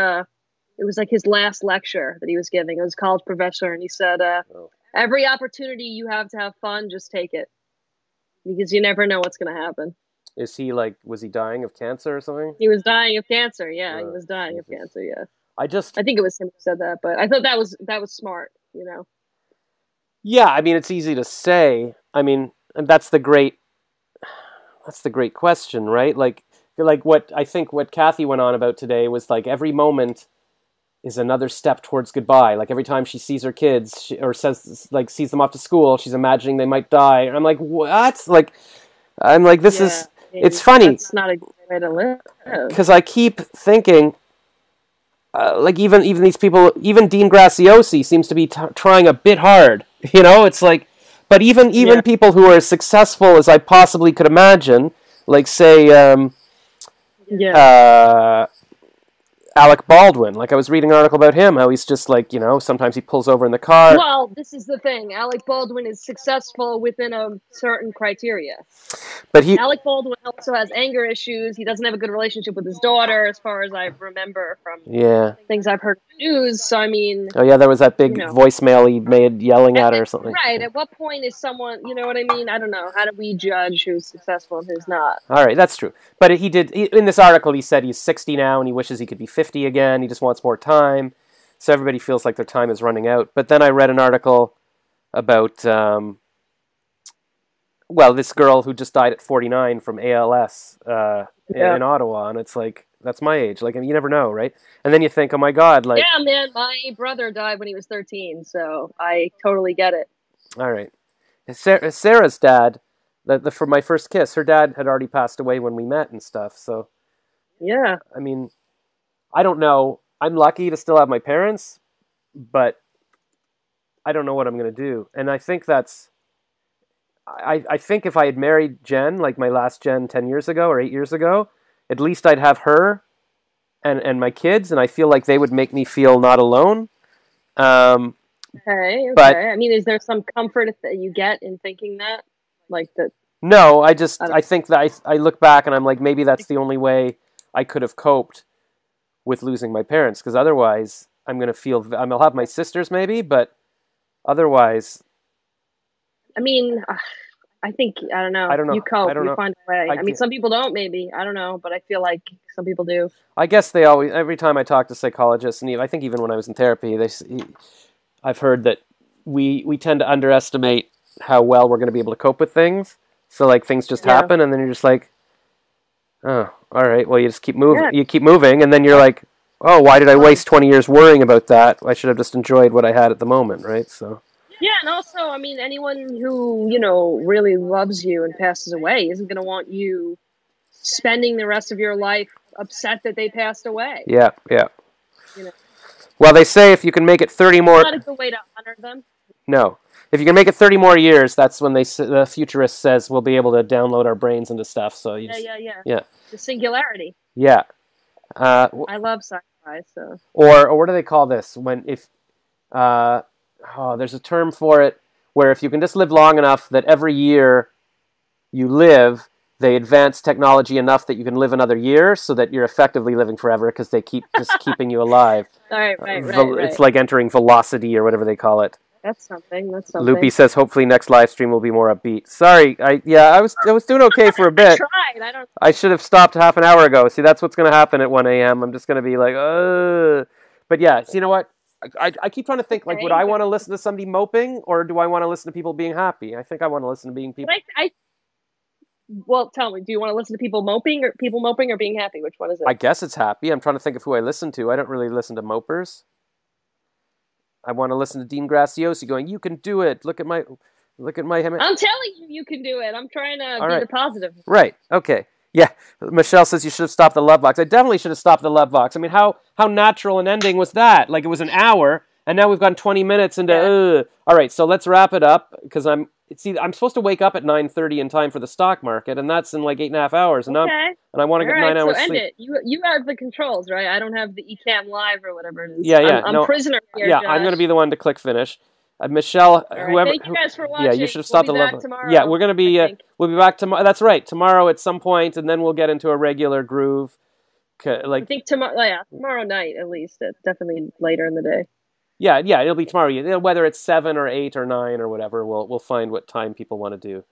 It was like his last lecture that he was giving. It was a college professor, and he said, "Every opportunity you have to have fun, just take it, because you never know what's going to happen." Was he dying of cancer or something? He was dying of cancer. Yeah, he was dying of cancer. Yeah. I think it was him who said that, but I thought that was smart. Yeah, I mean, it's easy to say. I mean, that's the great question, right? Like what Kathy went on about today was like every moment is another step towards goodbye. Like every time she sees her kids sees them off to school, she's imagining they might die. And I'm like, what? It's funny. It's not a good way to live. Because I keep thinking, even these people, even Dean Graziosi seems to be trying a bit hard. It's like, But even people who are as successful as I possibly could imagine, like say, Alec Baldwin. Like I was reading an article about him, how he's just like, sometimes he pulls over in the car. Well, this is the thing. Alec Baldwin is successful within a certain criteria. But Alec Baldwin also has anger issues. He doesn't have a good relationship with his daughter, as far as I remember from things I've heard in the news. So, I mean... Oh, yeah, there was that big voicemail he made yelling at her or something. Right. At what point is someone... You know what I mean? I don't know. How do we judge who's successful and who's not? All right, that's true. But in this article, he said he's 60 now and he wishes he could be 50 again. He just wants more time. So everybody feels like their time is running out. But then I read an article about... this girl who just died at 49 from ALS in Ottawa, and it's like, that's my age. Like, I mean, you never know, right? And then you think, oh my God, like... Yeah, man, my brother died when he was 13, so I totally get it. All right. Sarah's dad, for my first kiss, her dad had already passed away when we met and stuff, so... Yeah. I mean, I don't know. I'm lucky to still have my parents, but I don't know what I'm going to do. And I think that's... I think if I had married Jen, like my last Jen 10 years ago or 8 years ago, at least I'd have her and my kids, and I feel like they would make me feel not alone. Okay. But, I mean, is there some comfort that you get in thinking that? Like that? No, I think that I look back and I'm like, maybe that's the only way I could have coped with losing my parents, because otherwise I'm going to feel... I'll have my sisters maybe, but otherwise... I mean, I think, I don't know. You cope. You find a way. I mean, some people don't, maybe. I don't know, but I feel like some people do. I guess they always, every time I talk to psychologists, and I think even when I was in therapy, I've heard that we tend to underestimate how well we're going to be able to cope with things. So, like, things just happen, and then you're just like, oh, all right, well, you just keep moving. Yeah. You keep moving, and then you're like, oh, why did I waste 20 years worrying about that? I should have just enjoyed what I had at the moment, right? So... Yeah, and also, I mean, anyone who, really loves you and passes away isn't going to want you spending the rest of your life upset that they passed away. Yeah. Well, they say if you can make it 30 more... It's not a good way to honor them. No. If you can make it 30 more years, that's when the futurist says we'll be able to download our brains into stuff. So Yeah. The singularity. Yeah. I love sci-fi, so... Or what do they call this? There's a term for it where if you can just live long enough that every year you live, they advance technology enough that you can live another year so that you're effectively living forever because they keep just keeping you alive. Right. It's like entering velocity or whatever they call it. That's something. Loopy says hopefully next live stream will be more upbeat. Sorry, I was doing okay for a bit. I tried. I should have stopped half an hour ago. See, that's what's going to happen at 1 a.m. I'm just going to be like, But yeah, so you know what? I keep trying to think, like, would I want to listen to somebody moping, or do I want to listen to people being happy? I think I want to listen to people... Well, tell me, do you want to listen to people moping or being happy? Which one is it? I guess it's happy. I'm trying to think of who I listen to. I don't really listen to mopers. I want to listen to Dean Graziosi going, you can do it. Look at my... I'm telling you can do it. I'm trying to be the positive. Right, okay. Yeah, Michelle says you should have stopped the Love Box. I definitely should have stopped the Love Box. I mean, how natural an ending was that? Like, it was an hour, and now we've gone 20 minutes into... All right, so let's wrap it up, because I'm supposed to wake up at 9:30 in time for the stock market, and that's in like 8.5 hours. And I want to get 9 hours sleep. End it. You have the controls, right? I don't have the Ecamm Live or whatever it is. Yeah. I'm prisoner here, Yeah, Josh. I'm going to be the one to click finish. Michelle, whoever. Thank you guys for watching. Yeah, you should have stopped the Love. Tomorrow, yeah, we're gonna be. We'll be back tomorrow. That's right, tomorrow at some point, and then we'll get into a regular groove. I think tomorrow. Yeah, tomorrow night at least. Definitely later in the day. Yeah, it'll be tomorrow. Whether it's 7 or 8 or 9 or whatever, we'll find what time people want to do.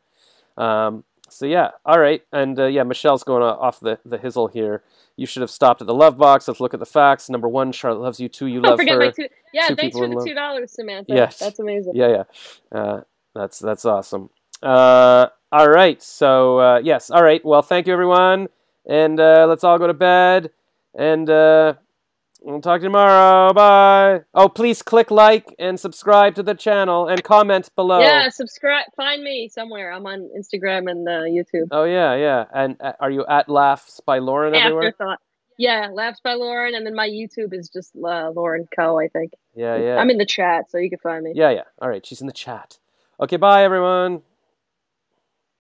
So yeah, all right, and Michelle's going off the hizzle here. You should have stopped at the Love Box. Let's look at the facts. Number 1, Charlotte loves you. 2, you love her. Yeah, thanks for the $2, Samantha. Yes. That's amazing. Yeah. That's awesome. All right. So yes. All right. Well, thank you, everyone, and let's all go to bed. And we'll talk to you tomorrow. Bye. Oh, please click like and subscribe to the channel and comment below. Yeah, subscribe. Find me somewhere. I'm on Instagram and YouTube. Oh yeah. And are you at Laughs by Lauren everywhere? Afterthought. Yeah, Laughs by Lauren, and then my YouTube is just Lauren Co, I think. Yeah. I'm in the chat, so you can find me. Yeah. All right, she's in the chat. Okay, bye, everyone.